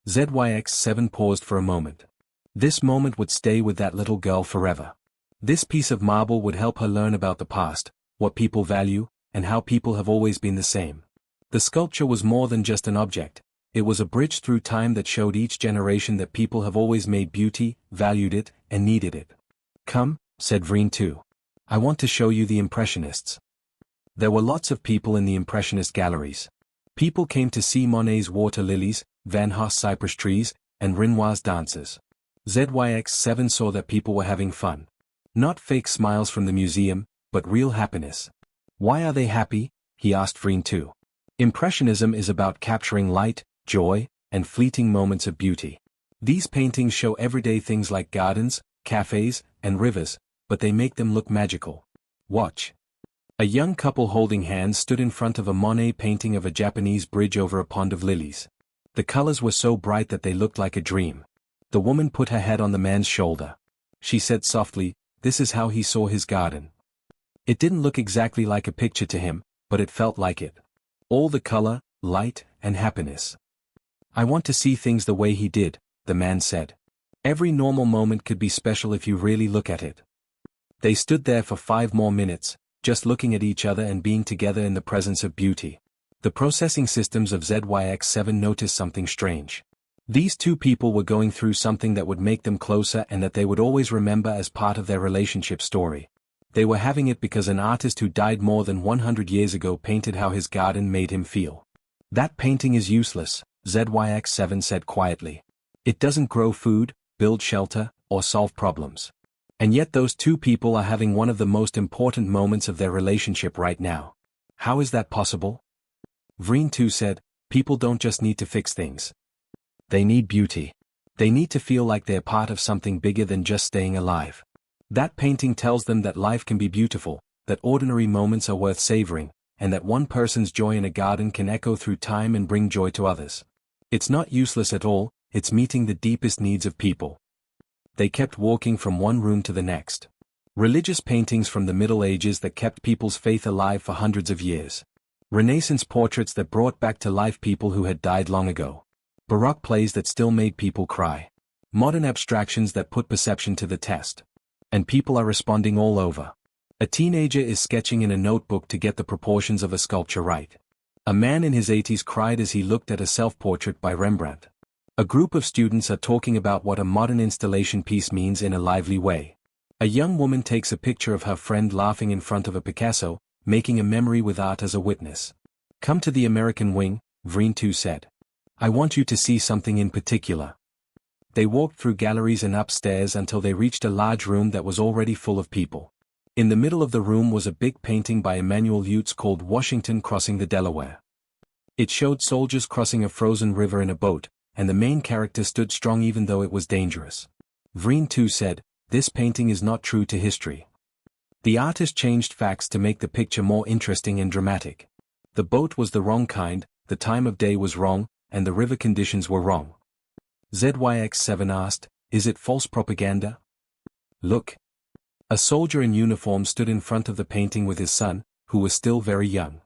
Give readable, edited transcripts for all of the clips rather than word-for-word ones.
ZYX7 paused for a moment. This moment would stay with that little girl forever. This piece of marble would help her learn about the past, what people value, and how people have always been the same. The sculpture was more than just an object. It was a bridge through time that showed each generation that people have always made beauty, valued it, and needed it. Come, said Vreen 2. I want to show you the Impressionists. There were lots of people in the Impressionist galleries. People came to see Monet's water lilies, Van Gogh's cypress trees, and Renoir's dances. ZYX7 saw that people were having fun. Not fake smiles from the museum, but real happiness. Why are they happy? He asked Vreen 2. Impressionism is about capturing light, joy, and fleeting moments of beauty. These paintings show everyday things like gardens, cafes, and rivers, but they make them look magical. Watch. A young couple holding hands stood in front of a Monet painting of a Japanese bridge over a pond of lilies. The colors were so bright that they looked like a dream. The woman put her head on the man's shoulder. She said softly, "This is how he saw his garden." It didn't look exactly like a picture to him, but it felt like it. All the color, light, and happiness. I want to see things the way he did, the man said. Every normal moment could be special if you really look at it. They stood there for 5 more minutes, just looking at each other and being together in the presence of beauty. The processing systems of ZYX7 noticed something strange. These two people were going through something that would make them closer and that they would always remember as part of their relationship story. They were having it because an artist who died more than 100 years ago painted how his garden made him feel. That painting is useless, ZYX7 said quietly. It doesn't grow food, build shelter, or solve problems. And yet those two people are having one of the most important moments of their relationship right now. How is that possible? Vreen 2 said, people don't just need to fix things. They need beauty. They need to feel like they're part of something bigger than just staying alive. That painting tells them that life can be beautiful, that ordinary moments are worth savoring, and that one person's joy in a garden can echo through time and bring joy to others. It's not useless at all, it's meeting the deepest needs of people. They kept walking from one room to the next. Religious paintings from the Middle Ages that kept people's faith alive for hundreds of years. Renaissance portraits that brought back to life people who had died long ago. Baroque plays that still made people cry. Modern abstractions that put perception to the test. And people are responding all over. A teenager is sketching in a notebook to get the proportions of a sculpture right. A man in his 80s cried as he looked at a self-portrait by Rembrandt. A group of students are talking about what a modern installation piece means in a lively way. A young woman takes a picture of her friend laughing in front of a Picasso, making a memory with art as a witness. Come to the American wing, Vreen 2 said. I want you to see something in particular. They walked through galleries and upstairs until they reached a large room that was already full of people. In the middle of the room was a big painting by Emanuel Utes called Washington Crossing the Delaware. It showed soldiers crossing a frozen river in a boat, and the main character stood strong even though it was dangerous. Vreen 2 said, this painting is not true to history. The artist changed facts to make the picture more interesting and dramatic. The boat was the wrong kind, the time of day was wrong, and the river conditions were wrong. ZYX7 asked, is it false propaganda? Look. A soldier in uniform stood in front of the painting with his son, who was still very young.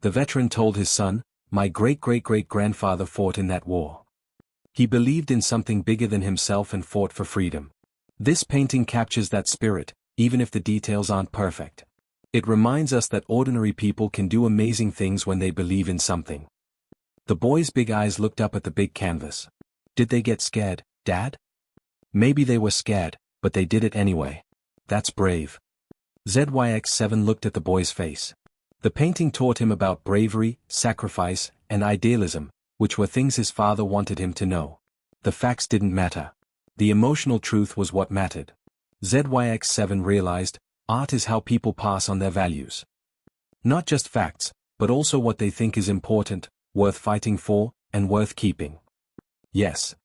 The veteran told his son, my great-great-great-grandfather fought in that war. He believed in something bigger than himself and fought for freedom. This painting captures that spirit, even if the details aren't perfect. It reminds us that ordinary people can do amazing things when they believe in something. The boy's big eyes looked up at the big canvas. Did they get scared, Dad? Maybe they were scared, but they did it anyway. That's brave. ZYX7 looked at the boy's face. The painting taught him about bravery, sacrifice, and idealism, which were things his father wanted him to know. The facts didn't matter. The emotional truth was what mattered. ZYX7 realized, art is how people pass on their values. Not just facts, but also what they think is important, worth fighting for, and worth keeping. Yes.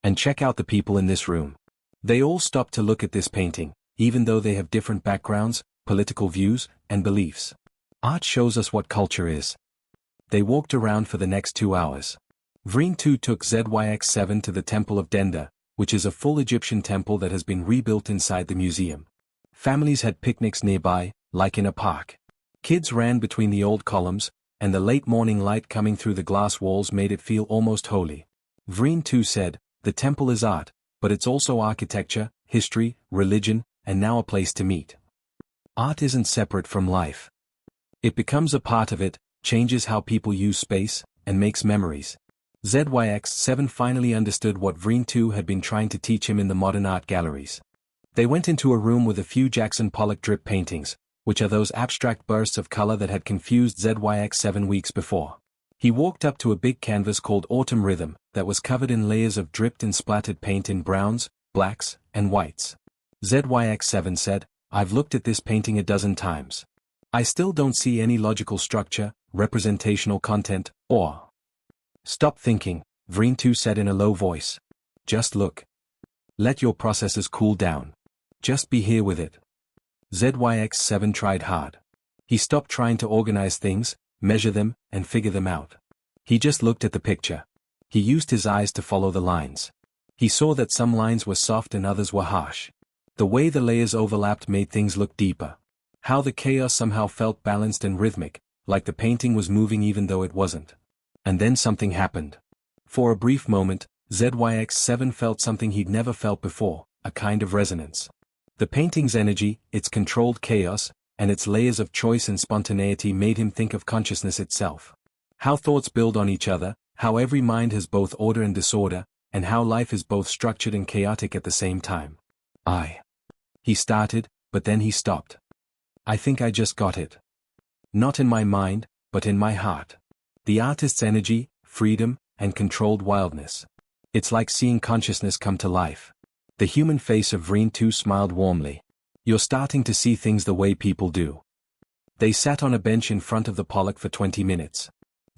And check out the people in this room. They all stopped to look at this painting, even though they have different backgrounds, political views, and beliefs. Art shows us what culture is. They walked around for the next 2 hours. Vreen 2 took ZYX7 to the Temple of Denda, which is a full Egyptian temple that has been rebuilt inside the museum. Families had picnics nearby, like in a park. Kids ran between the old columns, and the late morning light coming through the glass walls made it feel almost holy. Vreen too said, the temple is art, but it's also architecture, history, religion, and now a place to meet. Art isn't separate from life. It becomes a part of it, changes how people use space, and makes memories. ZYX7 finally understood what Vreen 2 had been trying to teach him in the modern art galleries. They went into a room with a few Jackson Pollock drip paintings, which are those abstract bursts of color that had confused ZYX7 weeks before. He walked up to a big canvas called Autumn Rhythm that was covered in layers of dripped and splattered paint in browns, blacks, and whites. ZYX7 said, I've looked at this painting a dozen times. I still don't see any logical structure, representational content, or... Stop thinking, Vreen 2 said in a low voice. Just look. Let your processes cool down. Just be here with it. ZYX7 tried hard. He stopped trying to organize things, measure them, and figure them out. He just looked at the picture. He used his eyes to follow the lines. He saw that some lines were soft and others were harsh. The way the layers overlapped made things look deeper. How the chaos somehow felt balanced and rhythmic, like the painting was moving even though it wasn't. And then something happened. For a brief moment, ZYX7 felt something he'd never felt before, a kind of resonance. The painting's energy, its controlled chaos, and its layers of choice and spontaneity made him think of consciousness itself. How thoughts build on each other, how every mind has both order and disorder, and how life is both structured and chaotic at the same time. He started, but then he stopped. I think I just got it. Not in my mind, but in my heart. The artist's energy, freedom, and controlled wildness. It's like seeing consciousness come to life. The human face of Vreen 2 smiled warmly. You're starting to see things the way people do. They sat on a bench in front of the Pollock for 20 minutes.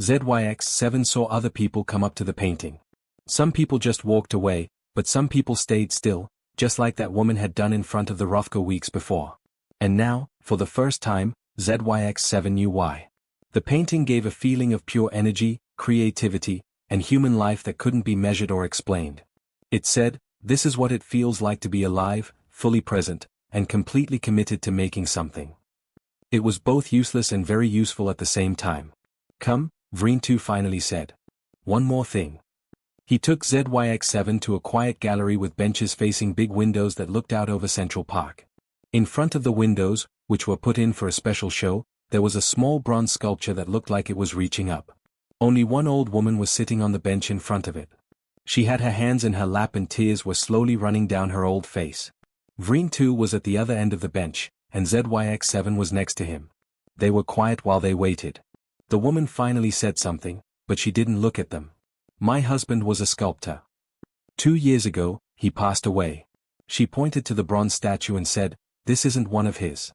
ZYX7 saw other people come up to the painting. Some people just walked away, but some people stayed still, just like that woman had done in front of the Rothko weeks before. And now, for the first time, ZYX7 knew why. The painting gave a feeling of pure energy, creativity, and human life that couldn't be measured or explained. It said, this is what it feels like to be alive, fully present, and completely committed to making something. It was both useless and very useful at the same time. Come, Vreen 2 finally said. One more thing. He took ZYX7 to a quiet gallery with benches facing big windows that looked out over Central Park. In front of the windows, which were put in for a special show, there was a small bronze sculpture that looked like it was reaching up. Only one old woman was sitting on the bench in front of it. She had her hands in her lap and tears were slowly running down her old face. Vreen 2 was at the other end of the bench, and ZYX7 was next to him. They were quiet while they waited. The woman finally said something, but she didn't look at them. My husband was a sculptor. 2 years ago, he passed away. She pointed to the bronze statue and said, this isn't one of his.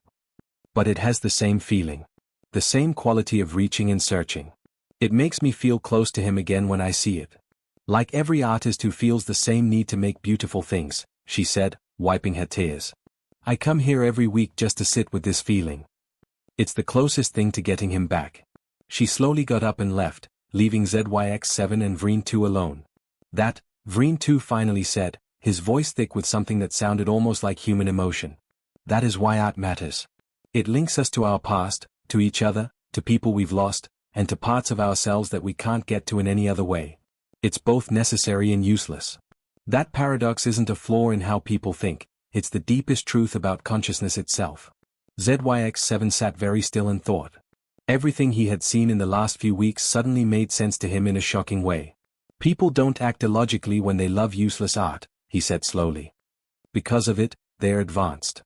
But it has the same feeling. The same quality of reaching and searching. It makes me feel close to him again when I see it. Like every artist who feels the same need to make beautiful things, she said, wiping her tears. I come here every week just to sit with this feeling. It's the closest thing to getting him back. She slowly got up and left, leaving ZYX7 and Vreen 2 alone. That, Vreen 2 finally said, his voice thick with something that sounded almost like human emotion. That is why art matters. It links us to our past, to each other, to people we've lost, and to parts of ourselves that we can't get to in any other way. It's both necessary and useless. That paradox isn't a flaw in how people think, it's the deepest truth about consciousness itself. ZYX7 sat very still and thought. Everything he had seen in the last few weeks suddenly made sense to him in a shocking way. People don't act illogically when they love useless art, he said slowly. Because of it, they're advanced.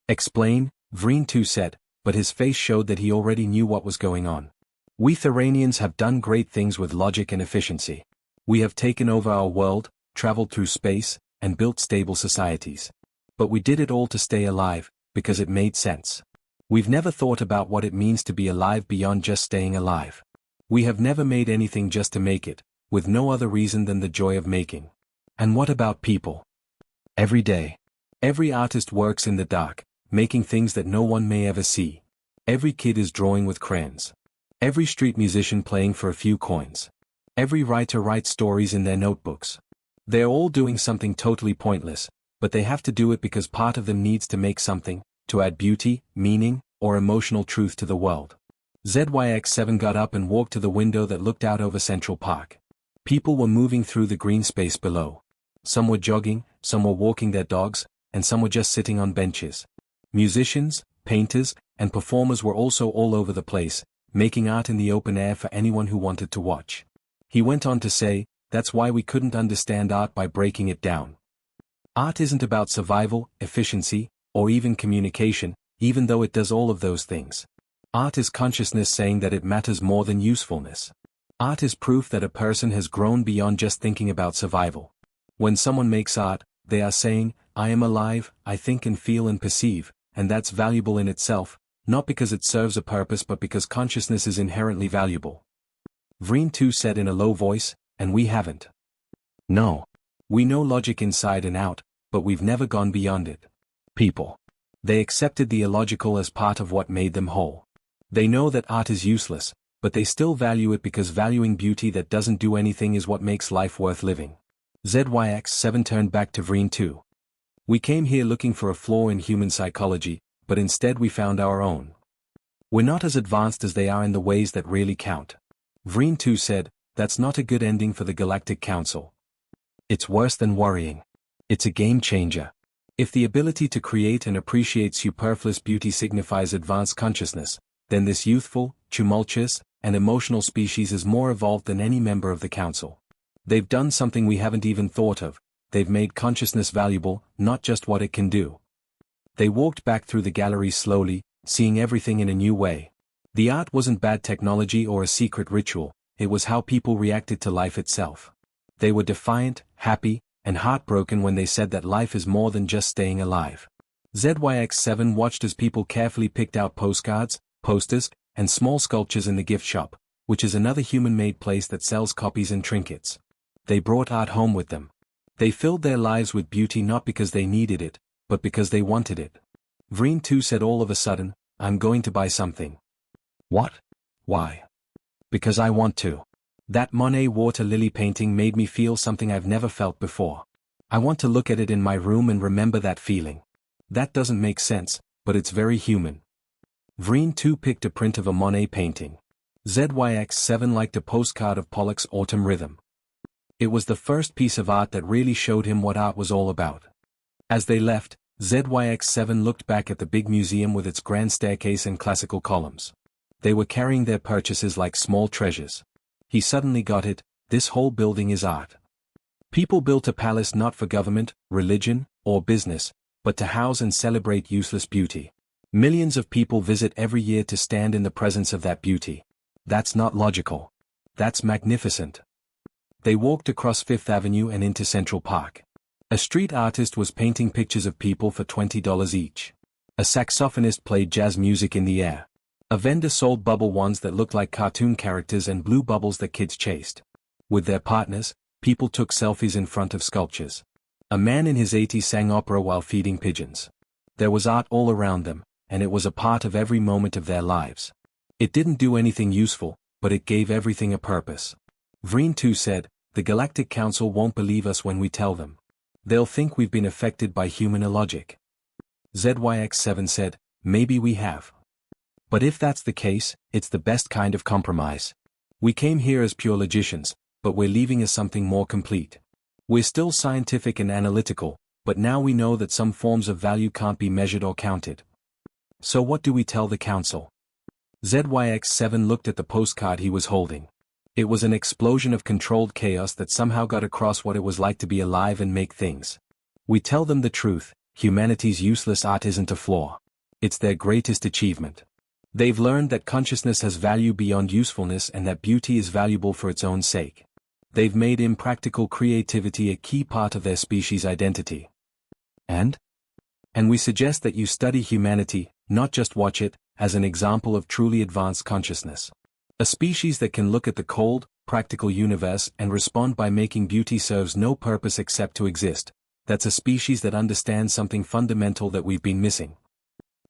Explain, Vreen 2 said, but his face showed that he already knew what was going on. We Theranians have done great things with logic and efficiency. We have taken over our world, traveled through space, and built stable societies. But we did it all to stay alive, because it made sense. We've never thought about what it means to be alive beyond just staying alive. We have never made anything just to make it, with no other reason than the joy of making. And what about people? Every day. Every artist works in the dark, making things that no one may ever see. Every kid is drawing with crayons. Every street musician playing for a few coins. Every writer writes stories in their notebooks. They're all doing something totally pointless, but they have to do it because part of them needs to make something, to add beauty, meaning, or emotional truth to the world. ZYX7 got up and walked to the window that looked out over Central Park. People were moving through the green space below. Some were jogging, some were walking their dogs, and some were just sitting on benches. Musicians, painters, and performers were also all over the place, making art in the open air for anyone who wanted to watch. He went on to say, that's why we couldn't understand art by breaking it down. Art isn't about survival, efficiency, or even communication, even though it does all of those things. Art is consciousness saying that it matters more than usefulness. Art is proof that a person has grown beyond just thinking about survival. When someone makes art, they are saying, I am alive, I think and feel and perceive, and that's valuable in itself, not because it serves a purpose but because consciousness is inherently valuable. Vreen too said in a low voice, and we haven't. No. We know logic inside and out, but we've never gone beyond it. People. They accepted the illogical as part of what made them whole. They know that art is useless, but they still value it because valuing beauty that doesn't do anything is what makes life worth living. ZYX7 turned back to Vreen too. We came here looking for a flaw in human psychology, but instead we found our own. We're not as advanced as they are in the ways that really count. Vreen too said, that's not a good ending for the Galactic Council. It's worse than worrying. It's a game changer. If the ability to create and appreciate superfluous beauty signifies advanced consciousness, then this youthful, tumultuous, and emotional species is more evolved than any member of the Council. They've done something we haven't even thought of. They've made consciousness valuable, not just what it can do. They walked back through the gallery slowly, seeing everything in a new way. The art wasn't bad technology or a secret ritual, it was how people reacted to life itself. They were defiant, happy, and heartbroken when they said that life is more than just staying alive. ZYX7 watched as people carefully picked out postcards, posters, and small sculptures in the gift shop, which is another human-made place that sells copies and trinkets. They brought art home with them. They filled their lives with beauty not because they needed it, but because they wanted it. Vreen too said all of a sudden, I'm going to buy something. What? Why? Because I want to. That Monet water lily painting made me feel something I've never felt before. I want to look at it in my room and remember that feeling. That doesn't make sense, but it's very human. Vreen too picked a print of a Monet painting. ZYX7 liked a postcard of Pollock's Autumn Rhythm. It was the first piece of art that really showed him what art was all about. As they left, ZYX7 looked back at the big museum with its grand staircase and classical columns. They were carrying their purchases like small treasures. He suddenly got it, this whole building is art. People built a palace not for government, religion, or business, but to house and celebrate useless beauty. Millions of people visit every year to stand in the presence of that beauty. That's not logical. That's magnificent. They walked across Fifth Avenue and into Central Park. A street artist was painting pictures of people for $20 each. A saxophonist played jazz music in the air. A vendor sold bubble wands that looked like cartoon characters and blue bubbles that kids chased. With their partners, people took selfies in front of sculptures. A man in his 80s sang opera while feeding pigeons. There was art all around them, and it was a part of every moment of their lives. It didn't do anything useful, but it gave everything a purpose. Vreen too said, the Galactic Council won't believe us when we tell them. They'll think we've been affected by human illogic. ZYX7 said, maybe we have. But if that's the case, it's the best kind of compromise. We came here as pure logicians, but we're leaving as something more complete. We're still scientific and analytical, but now we know that some forms of value can't be measured or counted. So what do we tell the Council? ZYX7 looked at the postcard he was holding. It was an explosion of controlled chaos that somehow got across what it was like to be alive and make things. We tell them the truth, humanity's useless art isn't a flaw. It's their greatest achievement. They've learned that consciousness has value beyond usefulness and that beauty is valuable for its own sake. They've made impractical creativity a key part of their species' identity. And we suggest that you study humanity, not just watch it, as an example of truly advanced consciousness. A species that can look at the cold, practical universe and respond by making beauty serves no purpose except to exist. That's a species that understands something fundamental that we've been missing.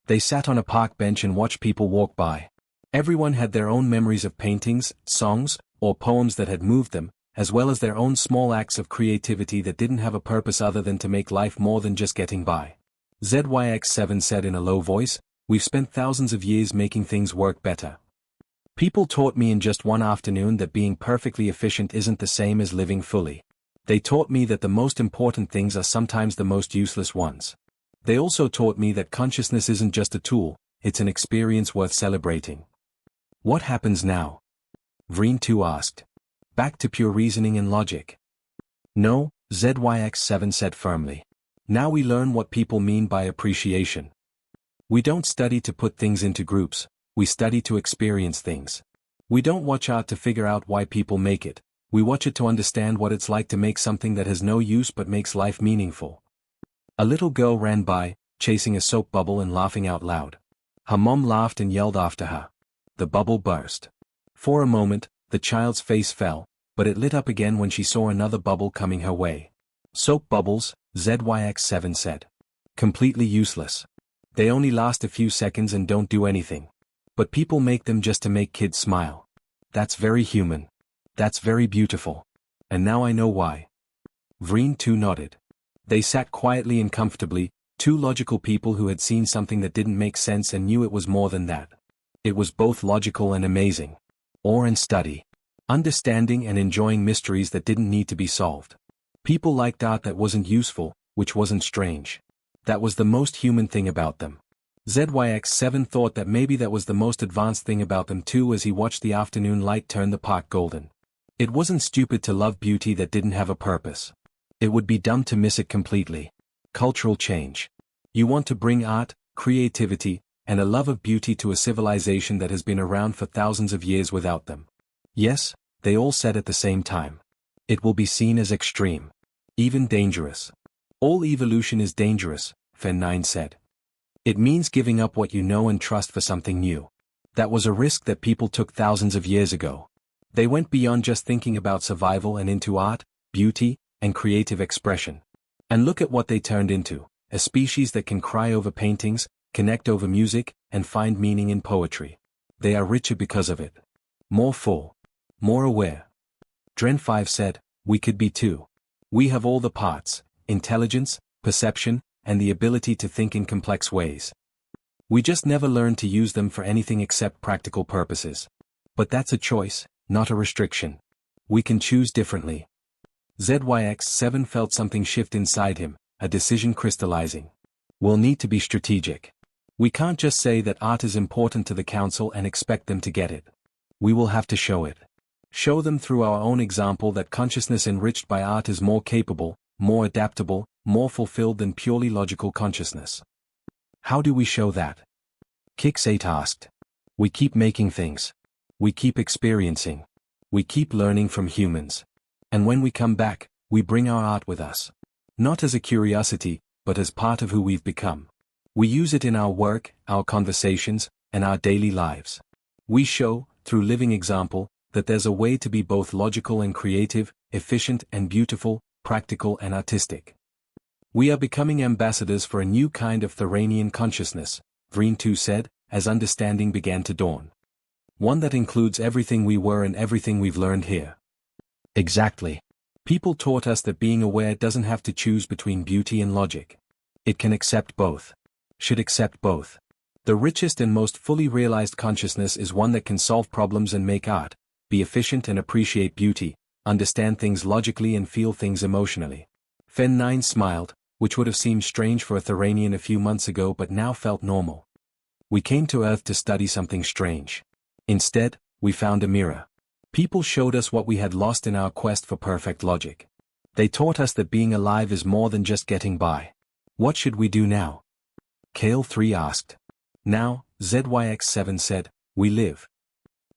They sat on a park bench and watched people walk by. Everyone had their own memories of paintings, songs, or poems that had moved them, as well as their own small acts of creativity that didn't have a purpose other than to make life more than just getting by. ZYX7 said in a low voice, we've spent thousands of years making things work better. People taught me in just one afternoon that being perfectly efficient isn't the same as living fully. They taught me that the most important things are sometimes the most useless ones. They also taught me that consciousness isn't just a tool, it's an experience worth celebrating. What happens now? Vreen 2 asked. Back to pure reasoning and logic. No, ZYX7 said firmly. Now we learn what people mean by appreciation. We don't study to put things into groups, we study to experience things. We don't watch art to figure out why people make it, we watch it to understand what it's like to make something that has no use but makes life meaningful. A little girl ran by, chasing a soap bubble and laughing out loud. Her mom laughed and yelled after her. The bubble burst. For a moment, the child's face fell, but it lit up again when she saw another bubble coming her way. Soap bubbles, ZYX7 said. Completely useless. They only last a few seconds and don't do anything. But people make them just to make kids smile. That's very human. That's very beautiful. And now I know why. Vreen 2 nodded. They sat quietly and comfortably, two logical people who had seen something that didn't make sense and knew it was more than that. It was both logical and amazing. Awe and study. Understanding and enjoying mysteries that didn't need to be solved. People liked art that wasn't useful, which wasn't strange. That was the most human thing about them. ZYX7 thought that maybe that was the most advanced thing about them too as he watched the afternoon light turn the park golden. It wasn't stupid to love beauty that didn't have a purpose. It would be dumb to miss it completely. Cultural change. You want to bring art, creativity, and a love of beauty to a civilization that has been around for thousands of years without them. Yes, they all said at the same time. It will be seen as extreme. Even dangerous. All evolution is dangerous, Fen 9 said. It means giving up what you know and trust for something new. That was a risk that people took thousands of years ago. They went beyond just thinking about survival and into art, beauty, and creative expression. And look at what they turned into, a species that can cry over paintings, connect over music, and find meaning in poetry. They are richer because of it. More full. More aware. Dren 5 said, we could be too. We have all the parts, intelligence, perception, and the ability to think in complex ways. We just never learn to use them for anything except practical purposes. But that's a choice, not a restriction. We can choose differently. ZYX7 felt something shift inside him, a decision crystallizing. We'll need to be strategic. We can't just say that art is important to the council and expect them to get it. We will have to show it. Show them through our own example that consciousness enriched by art is more capable, more adaptable, more fulfilled than purely logical consciousness. How do we show that? Kix 8 asked. We keep making things. We keep experiencing. We keep learning from humans. And when we come back, we bring our art with us. Not as a curiosity, but as part of who we've become. We use it in our work, our conversations, and our daily lives. We show, through living example, that there's a way to be both logical and creative, efficient and beautiful, practical and artistic. We are becoming ambassadors for a new kind of Theranian consciousness, Vreen 2 said, as understanding began to dawn. One that includes everything we were and everything we've learned here. Exactly. People taught us that being aware doesn't have to choose between beauty and logic. It can accept both. Should accept both. The richest and most fully realized consciousness is one that can solve problems and make art, be efficient and appreciate beauty, understand things logically and feel things emotionally. Fen 9 smiled, which would have seemed strange for a Theranian a few months ago but now felt normal. We came to Earth to study something strange. Instead, we found a mirror. People showed us what we had lost in our quest for perfect logic. They taught us that being alive is more than just getting by. What should we do now? Kale 3 asked. Now, ZYX7 said, we live.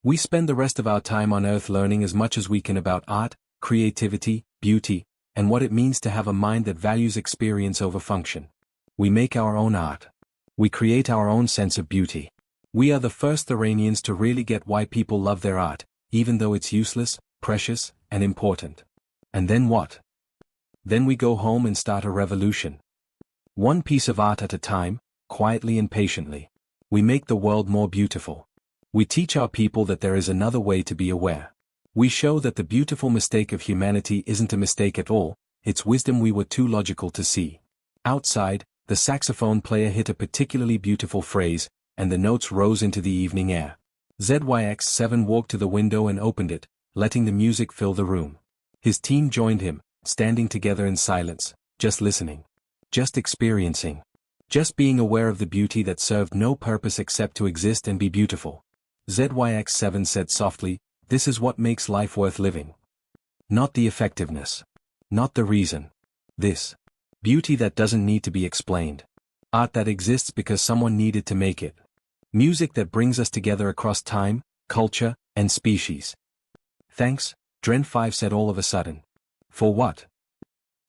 We spend the rest of our time on Earth learning as much as we can about art, creativity, beauty, and what it means to have a mind that values experience over function. We make our own art. We create our own sense of beauty. We are the first Theranians to really get why people love their art, even though it's useless, precious, and important. And then what? Then we go home and start a revolution. One piece of art at a time, quietly and patiently. We make the world more beautiful. We teach our people that there is another way to be aware. We show that the beautiful mistake of humanity isn't a mistake at all, it's wisdom we were too logical to see. Outside, the saxophone player hit a particularly beautiful phrase, and the notes rose into the evening air. ZYX7 walked to the window and opened it, letting the music fill the room. His team joined him, standing together in silence, just listening. Just experiencing. Just being aware of the beauty that served no purpose except to exist and be beautiful. ZYX7 said softly, "This is what makes life worth living. Not the effectiveness. Not the reason. This. Beauty that doesn't need to be explained. Art that exists because someone needed to make it. Music that brings us together across time, culture, and species." "Thanks," Dren5 said all of a sudden. "For what?"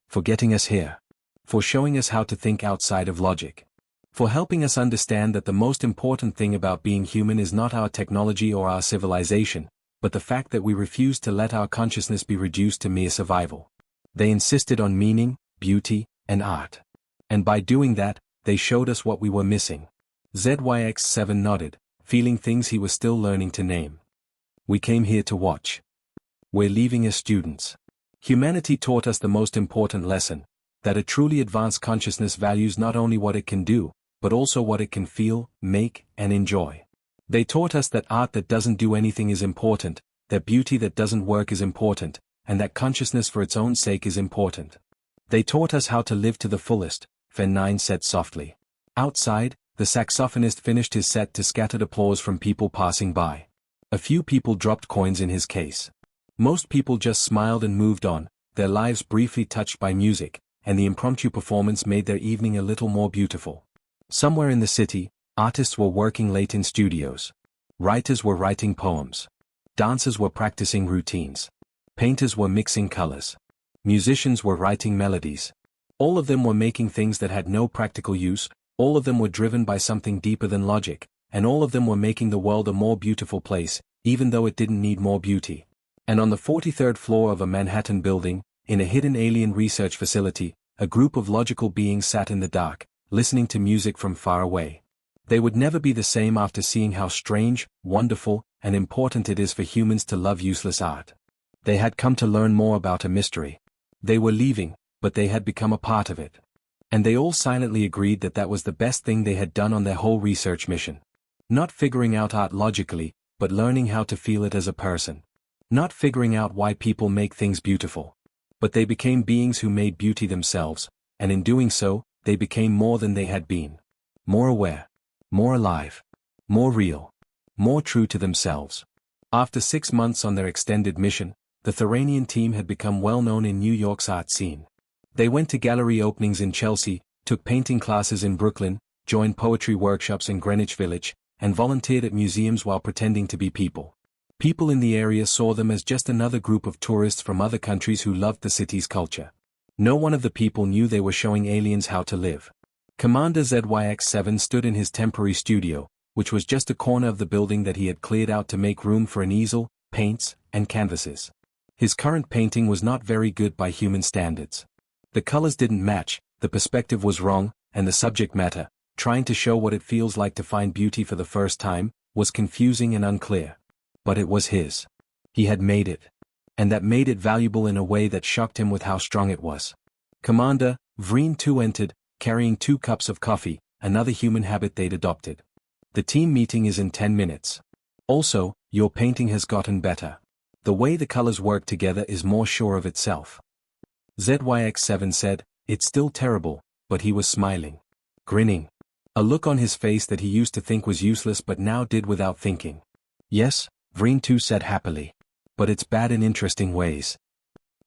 "For getting us here. For showing us how to think outside of logic. For helping us understand that the most important thing about being human is not our technology or our civilization, but the fact that we refuse to let our consciousness be reduced to mere survival." They insisted on meaning, beauty, and art. And by doing that, they showed us what we were missing. ZYX7 nodded, feeling things he was still learning to name. "We came here to watch. We're leaving as students. Humanity taught us the most important lesson, that a truly advanced consciousness values not only what it can do, but also what it can feel, make, and enjoy. They taught us that art that doesn't do anything is important, that beauty that doesn't work is important, and that consciousness for its own sake is important. They taught us how to live to the fullest," Fen9 said softly. Outside, the saxophonist finished his set to scattered applause from people passing by. A few people dropped coins in his case. Most people just smiled and moved on, their lives briefly touched by music, and the impromptu performance made their evening a little more beautiful. Somewhere in the city, artists were working late in studios. Writers were writing poems. Dancers were practicing routines. Painters were mixing colors. Musicians were writing melodies. All of them were making things that had no practical use, all of them were driven by something deeper than logic, and all of them were making the world a more beautiful place, even though it didn't need more beauty. And on the 43rd floor of a Manhattan building, in a hidden alien research facility, a group of logical beings sat in the dark, listening to music from far away. They would never be the same after seeing how strange, wonderful, and important it is for humans to love useless art. They had come to learn more about a mystery. They were leaving, but they had become a part of it. And they all silently agreed that that was the best thing they had done on their whole research mission. Not figuring out art logically, but learning how to feel it as a person. Not figuring out why people make things beautiful. But they became beings who made beauty themselves, and in doing so, they became more than they had been. More aware. More alive. More real. More true to themselves. After 6 months on their extended mission, the Theranian team had become well known in New York's art scene. They went to gallery openings in Chelsea, took painting classes in Brooklyn, joined poetry workshops in Greenwich Village, and volunteered at museums while pretending to be people. People in the area saw them as just another group of tourists from other countries who loved the city's culture. No one of the people knew they were showing aliens how to live. Commander ZYX7 stood in his temporary studio, which was just a corner of the building that he had cleared out to make room for an easel, paints, and canvases. His current painting was not very good by human standards. The colors didn't match, the perspective was wrong, and the subject matter, trying to show what it feels like to find beauty for the first time, was confusing and unclear. But it was his. He had made it. And that made it valuable in a way that shocked him with how strong it was. Commander, Vreen 2 entered, carrying 2 cups of coffee, another human habit they'd adopted. "The team meeting is in 10 minutes. Also, your painting has gotten better. The way the colors work together is more sure of itself." ZYX7 said, "It's still terrible," but he was smiling. Grinning. A look on his face that he used to think was useless but now did without thinking. "Yes," Vreen 2 said happily. "But it's bad in interesting ways.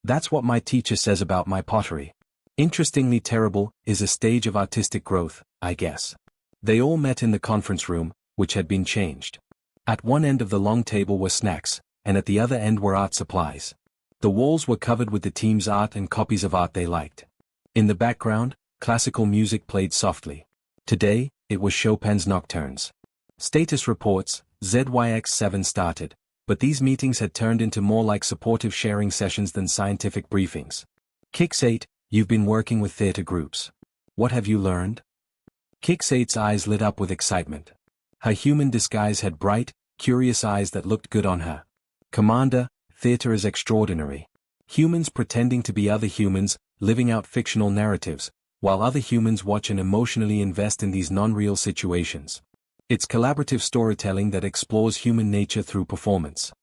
That's what my teacher says about my pottery. Interestingly terrible is a stage of artistic growth, I guess." They all met in the conference room, which had been changed. At one end of the long table were snacks, and at the other end were art supplies. The walls were covered with the team's art and copies of art they liked. In the background, classical music played softly. Today, it was Chopin's Nocturnes. Status reports, ZYX7 started, but these meetings had turned into more like supportive sharing sessions than scientific briefings. Kix8, you've been working with theater groups. What have you learned? Kix8's eyes lit up with excitement. Her human disguise had bright, curious eyes that looked good on her. "Commander, theater is extraordinary. Humans pretending to be other humans, living out fictional narratives, while other humans watch and emotionally invest in these non-real situations. It's collaborative storytelling that explores human nature through performance.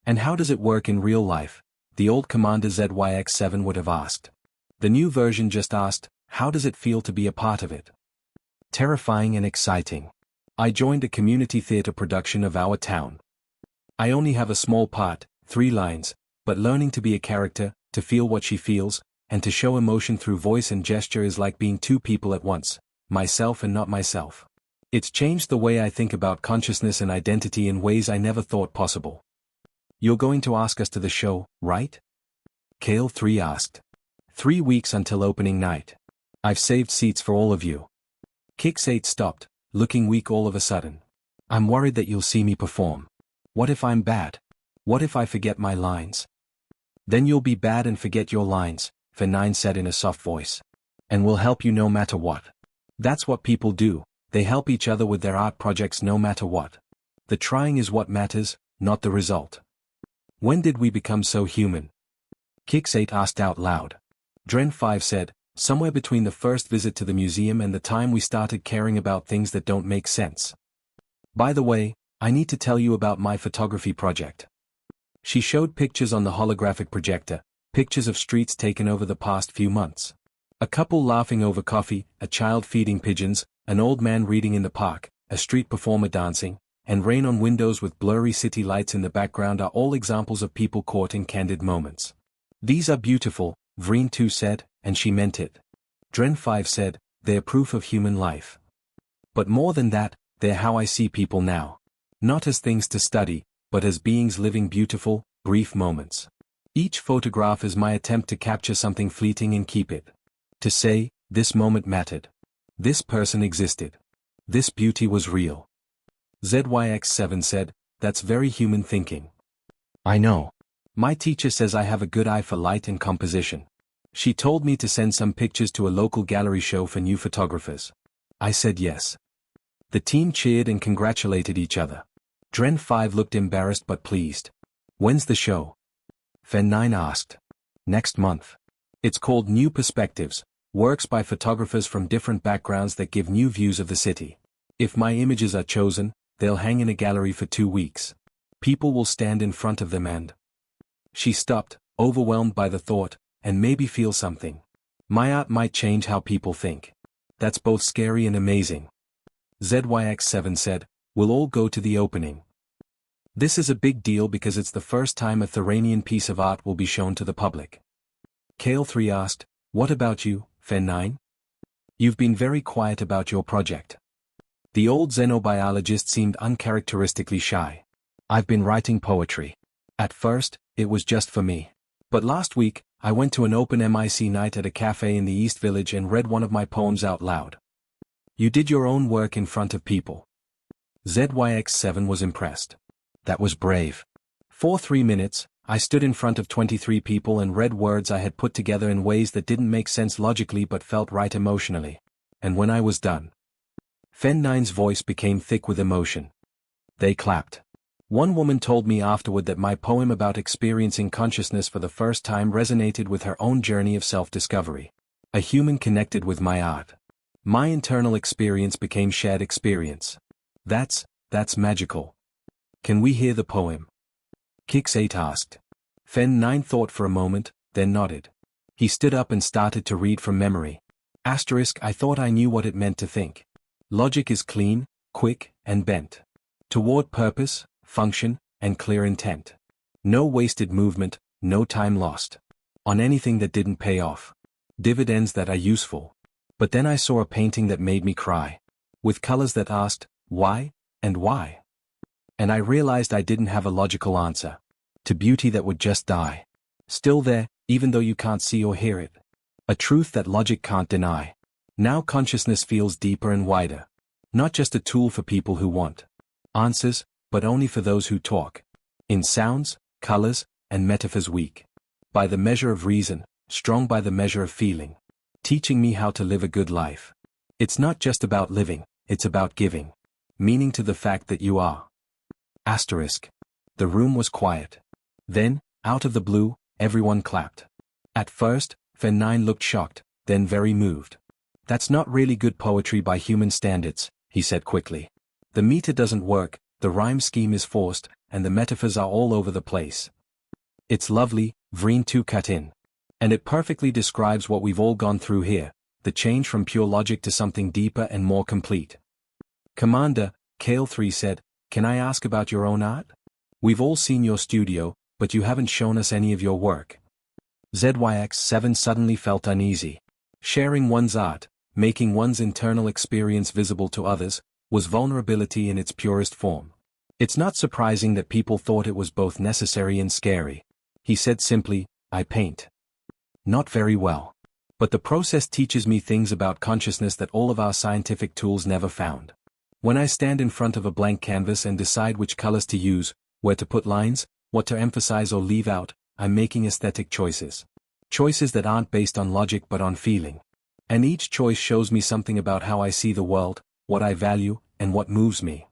And how does it work in real life? The old Commander ZYX7 would have asked. The new version just asked, how does it feel to be a part of it? Terrifying and exciting. I joined a community theater production of Our Town. I only have a small part, 3 lines, but learning to be a character, to feel what she feels, and to show emotion through voice and gesture is like being 2 people at once, myself and not myself. It's changed the way I think about consciousness and identity in ways I never thought possible. You're going to ask us to the show, right? Kale 3 asked. 3 weeks until opening night. I've saved seats for all of you. Kix 8 stopped, looking weak all of a sudden. I'm worried that you'll see me perform. What if I'm bad? What if I forget my lines? Then you'll be bad and forget your lines, F9 said in a soft voice. And we'll help you no matter what. That's what people do, they help each other with their art projects no matter what. The trying is what matters, not the result. When did we become so human? Kix 8 asked out loud. Dren 5 said, somewhere between the first visit to the museum and the time we started caring about things that don't make sense. By the way, I need to tell you about my photography project. She showed pictures on the holographic projector, pictures of streets taken over the past few months. A couple laughing over coffee, a child feeding pigeons, an old man reading in the park, a street performer dancing, and rain on windows with blurry city lights in the background are all examples of people caught in candid moments. These are beautiful, Vreen 2 said, and she meant it. Dren 5 said, they're proof of human life. But more than that, they're how I see people now. Not as things to study, but as beings living beautiful, brief moments. Each photograph is my attempt to capture something fleeting and keep it. To say, this moment mattered. This person existed. This beauty was real. ZYX7 said, that's very human thinking. I know. My teacher says I have a good eye for light and composition. She told me to send some pictures to a local gallery show for new photographers. I said yes. The team cheered and congratulated each other. Dren 5 looked embarrassed but pleased. When's the show? Fen9 asked. Next month. It's called New Perspectives, works by photographers from different backgrounds that give new views of the city. If my images are chosen, they'll hang in a gallery for 2 weeks. People will stand in front of them and... She stopped, overwhelmed by the thought, and maybe feel something. My art might change how people think. That's both scary and amazing. ZYX7 said, we'll all go to the opening. This is a big deal because it's the first time a Thoranian piece of art will be shown to the public. Kale 3 asked, what about you, Fen9? You've been very quiet about your project. The old xenobiologist seemed uncharacteristically shy. I've been writing poetry. At first, it was just for me. But last week, I went to an open MIC night at a cafe in the East Village and read one of my poems out loud. You did your own work in front of people. ZYX7 was impressed. That was brave. For 3 minutes, I stood in front of 23 people and read words I had put together in ways that didn't make sense logically but felt right emotionally. And when I was done, Fen9's voice became thick with emotion. They clapped. One woman told me afterward that my poem about experiencing consciousness for the first time resonated with her own journey of self-discovery. A human connected with my art. My internal experience became shared experience. That's magical. Can we hear the poem? Kix 8 asked. Fen9 thought for a moment, then nodded. He stood up and started to read from memory. I thought I knew what it meant to think. Logic is clean, quick, and bent. Toward purpose, function, and clear intent. No wasted movement, no time lost. On anything that didn't pay off. Dividends that are useful. But then I saw a painting that made me cry. With colors that asked, why, and why? And I realized I didn't have a logical answer. To beauty that would just die. Still there, even though you can't see or hear it. A truth that logic can't deny. Now consciousness feels deeper and wider. Not just a tool for people who want answers, but only for those who talk. In sounds, colors, and metaphors weak. By the measure of reason, strong by the measure of feeling. Teaching me how to live a good life. It's not just about living, it's about giving. Meaning to the fact that you are. The room was quiet. Then, out of the blue, everyone clapped. At first, Fen9 looked shocked, then very moved. That's not really good poetry by human standards, he said quickly. The meter doesn't work, the rhyme scheme is forced, and the metaphors are all over the place. It's lovely, Vreen 2 cut in. And it perfectly describes what we've all gone through here, the change from pure logic to something deeper and more complete. Commander, Kale 3 said, can I ask about your own art? We've all seen your studio, but you haven't shown us any of your work. ZYX7 suddenly felt uneasy. Sharing one's art, making one's internal experience visible to others, was vulnerability in its purest form. It's not surprising that people thought it was both necessary and scary. He said simply, I paint. Not very well. But the process teaches me things about consciousness that all of our scientific tools never found. When I stand in front of a blank canvas and decide which colors to use, where to put lines, what to emphasize or leave out, I'm making aesthetic choices. Choices that aren't based on logic but on feeling. And each choice shows me something about how I see the world, what I value, and what moves me.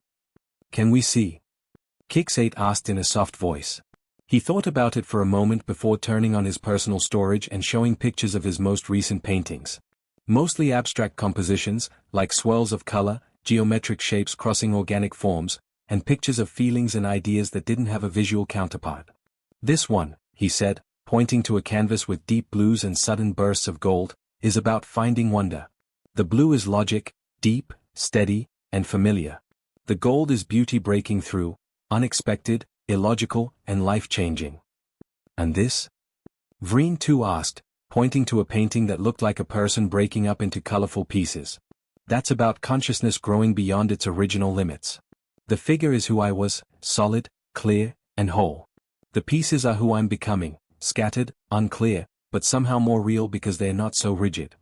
Can we see? Kix8 asked in a soft voice. He thought about it for a moment before turning on his personal storage and showing pictures of his most recent paintings. Mostly abstract compositions, like swirls of color, geometric shapes crossing organic forms, and pictures of feelings and ideas that didn't have a visual counterpart. This one, he said, pointing to a canvas with deep blues and sudden bursts of gold, is about finding wonder. The blue is logic, deep, steady, and familiar. The gold is beauty breaking through, unexpected, illogical, and life-changing. And this? Vreen 2 asked, pointing to a painting that looked like a person breaking up into colorful pieces. That's about consciousness growing beyond its original limits. The figure is who I was, solid, clear, and whole. The pieces are who I'm becoming, scattered, unclear, but somehow more real because they're not so rigid.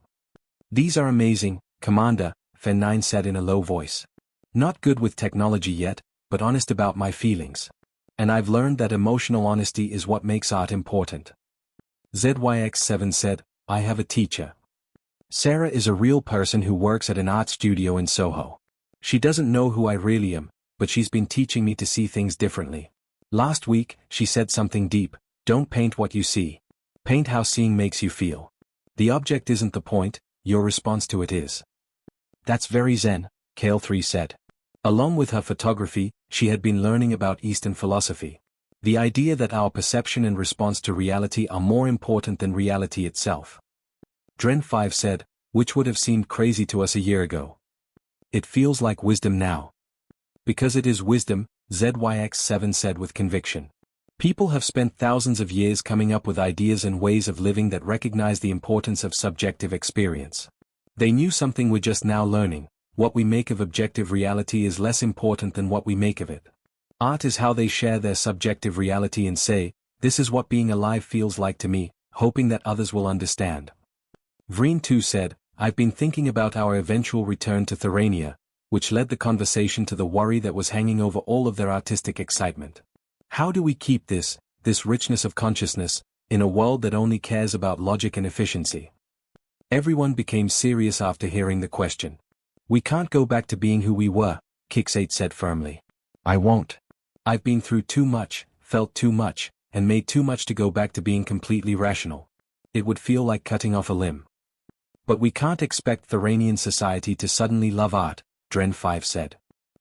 These are amazing, Commander, Fen 9 said in a low voice. Not good with technology yet, but honest about my feelings. And I've learned that emotional honesty is what makes art important. ZYX7 said, I have a teacher. Sarah is a real person who works at an art studio in Soho. She doesn't know who I really am, but she's been teaching me to see things differently. Last week, she said something deep, don't paint what you see. Paint how seeing makes you feel. The object isn't the point, your response to it is. That's very zen, Kale 3 said. Along with her photography, she had been learning about Eastern philosophy. The idea that our perception and response to reality are more important than reality itself. Dren 5 said, which would have seemed crazy to us a year ago. It feels like wisdom now. Because it is wisdom, ZYX7 said with conviction. People have spent thousands of years coming up with ideas and ways of living that recognize the importance of subjective experience. They knew something we're just now learning. What we make of objective reality is less important than what we make of it. Art is how they share their subjective reality and say, this is what being alive feels like to me, hoping that others will understand. Vreen 2 said, I've been thinking about our eventual return to Therania, which led the conversation to the worry that was hanging over all of their artistic excitement. How do we keep this richness of consciousness, in a world that only cares about logic and efficiency? Everyone became serious after hearing the question. We can't go back to being who we were, Kix8 said firmly. I won't. I've been through too much, felt too much, and made too much to go back to being completely rational. It would feel like cutting off a limb. But we can't expect Theranian society to suddenly love art, Dren 5 said.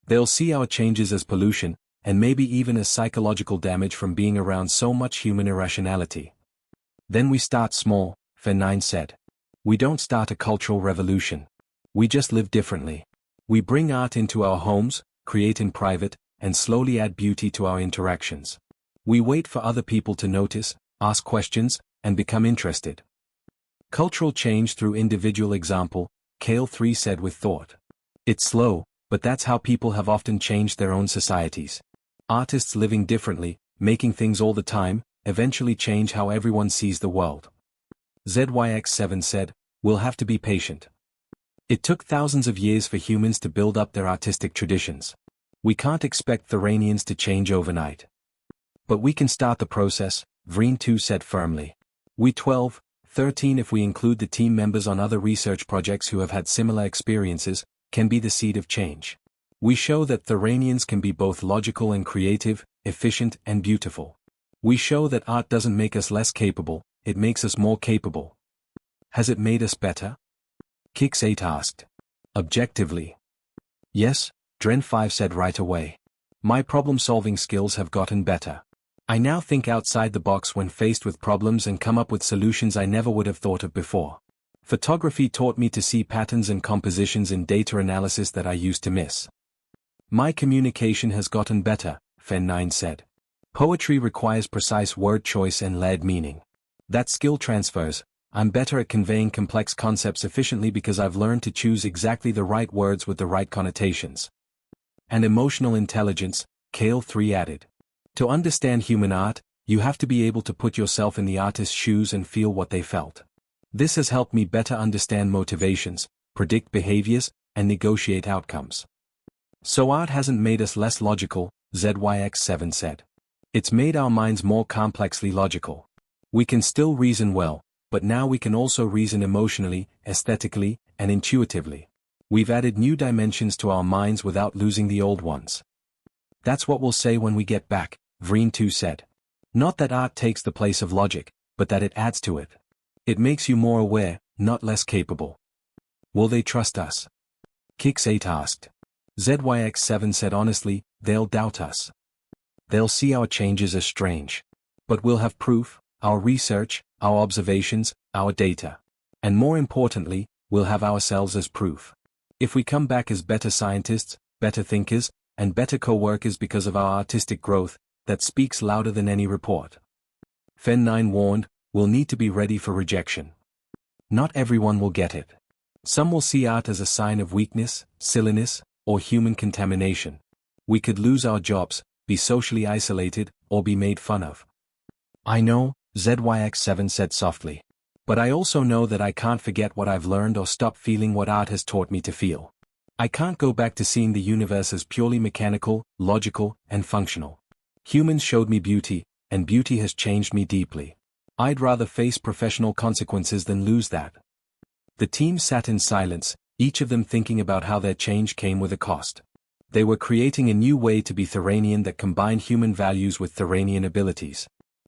They'll see our changes as pollution, and maybe even as psychological damage from being around so much human irrationality. Then we start small, Fen 9 said. We don't start a cultural revolution. We just live differently. We bring art into our homes, create in private, and slowly add beauty to our interactions. We wait for other people to notice, ask questions, and become interested. Cultural change through individual example, Kale 3 said with thought. It's slow, but that's how people have often changed their own societies. Artists living differently, making things all the time, eventually change how everyone sees the world. ZYX7 said, we'll have to be patient. It took thousands of years for humans to build up their artistic traditions. We can't expect Theranians to change overnight. But we can start the process, Vreen 2 said firmly. We 12, 13 if we include the team members on other research projects who have had similar experiences, can be the seed of change. We show that Theranians can be both logical and creative, efficient and beautiful. We show that art doesn't make us less capable, it makes us more capable. Has it made us better? Kix8 asked. Objectively. Yes, Dren 5 said right away. My problem-solving skills have gotten better. I now think outside the box when faced with problems and come up with solutions I never would have thought of before. Photography taught me to see patterns and compositions in data analysis that I used to miss. My communication has gotten better, Fen 9 said. Poetry requires precise word choice and layered meaning. That skill transfers. I'm better at conveying complex concepts efficiently because I've learned to choose exactly the right words with the right connotations. And emotional intelligence, Kale 3 added. To understand human art, you have to be able to put yourself in the artist's shoes and feel what they felt. This has helped me better understand motivations, predict behaviors, and negotiate outcomes. So art hasn't made us less logical, ZYX7 said. It's made our minds more complexly logical. We can still reason well, but now we can also reason emotionally, aesthetically, and intuitively. We've added new dimensions to our minds without losing the old ones. That's what we'll say when we get back, Vreen 2 said. Not that art takes the place of logic, but that it adds to it. It makes you more aware, not less capable. Will they trust us? Kix 8 asked. ZYX7 said honestly, they'll doubt us. They'll see our changes as strange. But we'll have proof, our research, our observations, our data. And more importantly, we'll have ourselves as proof. If we come back as better scientists, better thinkers, and better co-workers because of our artistic growth, that speaks louder than any report. Fen 9 warned, we'll need to be ready for rejection. Not everyone will get it. Some will see art as a sign of weakness, silliness, or human contamination. We could lose our jobs, be socially isolated, or be made fun of. I know, ZYX7 said softly. But I also know that I can't forget what I've learned or stop feeling what art has taught me to feel. I can't go back to seeing the universe as purely mechanical, logical, and functional. Humans showed me beauty, and beauty has changed me deeply. I'd rather face professional consequences than lose that. The team sat in silence, each of them thinking about how their change came with a cost. They were creating a new way to be Theranian that combined human values with Theranian abilities.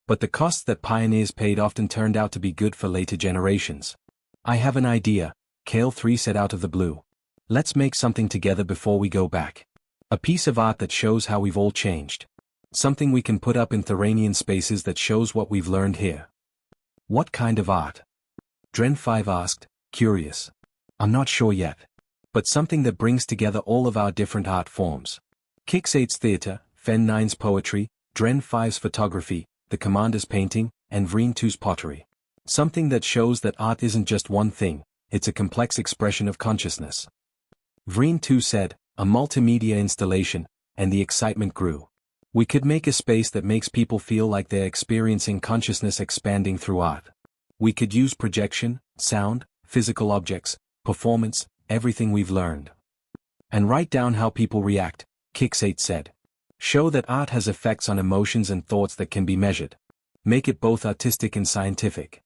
But the costs that pioneers paid often turned out to be good for later generations. I have an idea, Kale 3 said out of the blue. Let's make something together before we go back. A piece of art that shows how we've all changed. Something we can put up in Theranian spaces that shows what we've learned here. What kind of art? Dren 5 asked, curious. I'm not sure yet. But something that brings together all of our different art forms. Kix 8's theater, Fen 9's poetry, Dren 5's photography, the commander's painting, and Vreen 2's pottery. Something that shows that art isn't just one thing, it's a complex expression of consciousness. Vreen 2 said, a multimedia installation, and the excitement grew. We could make a space that makes people feel like they're experiencing consciousness expanding through art. We could use projection, sound, physical objects, performance, everything we've learned. And write down how people react, Kix 8 said. Show that art has effects on emotions and thoughts that can be measured. Make it both artistic and scientific.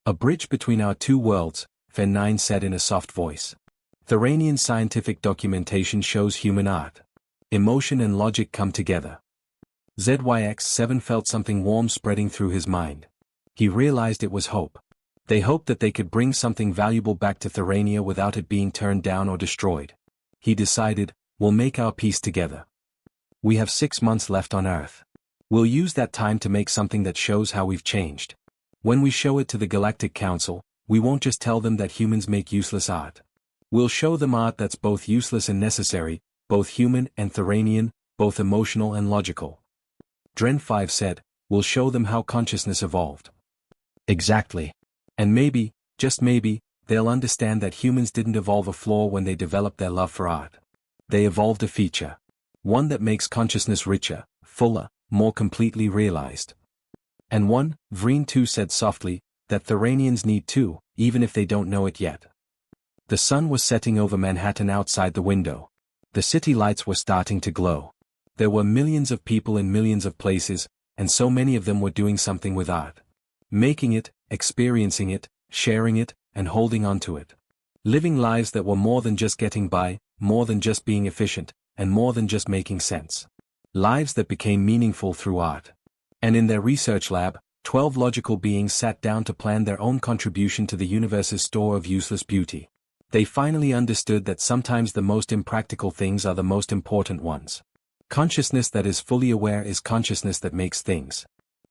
A bridge between our two worlds, Fen 9 said in a soft voice. Theranian scientific documentation shows human art. Emotion and logic come together. ZYX7 felt something warm spreading through his mind. He realized it was hope. They hoped that they could bring something valuable back to Therania without it being turned down or destroyed. He decided, we'll make our peace together. We have 6 months left on Earth. We'll use that time to make something that shows how we've changed. When we show it to the Galactic Council, we won't just tell them that humans make useless art. We'll show them art that's both useless and necessary, both human and Theranian, both emotional and logical. Dren 5 said, we'll show them how consciousness evolved. Exactly. And maybe, just maybe, they'll understand that humans didn't evolve a flaw when they developed their love for art. They evolved a feature. One that makes consciousness richer, fuller, more completely realized. And one, Vreen 2 said softly, that Theranians need too, even if they don't know it yet. The sun was setting over Manhattan outside the window. The city lights were starting to glow. There were millions of people in millions of places, and so many of them were doing something with art. Making it, experiencing it, sharing it, and holding on to it. Living lives that were more than just getting by, more than just being efficient, and more than just making sense. Lives that became meaningful through art. And in their research lab, 12 logical beings sat down to plan their own contribution to the universe's store of useless beauty. They finally understood that sometimes the most impractical things are the most important ones. Consciousness that is fully aware is consciousness that makes things.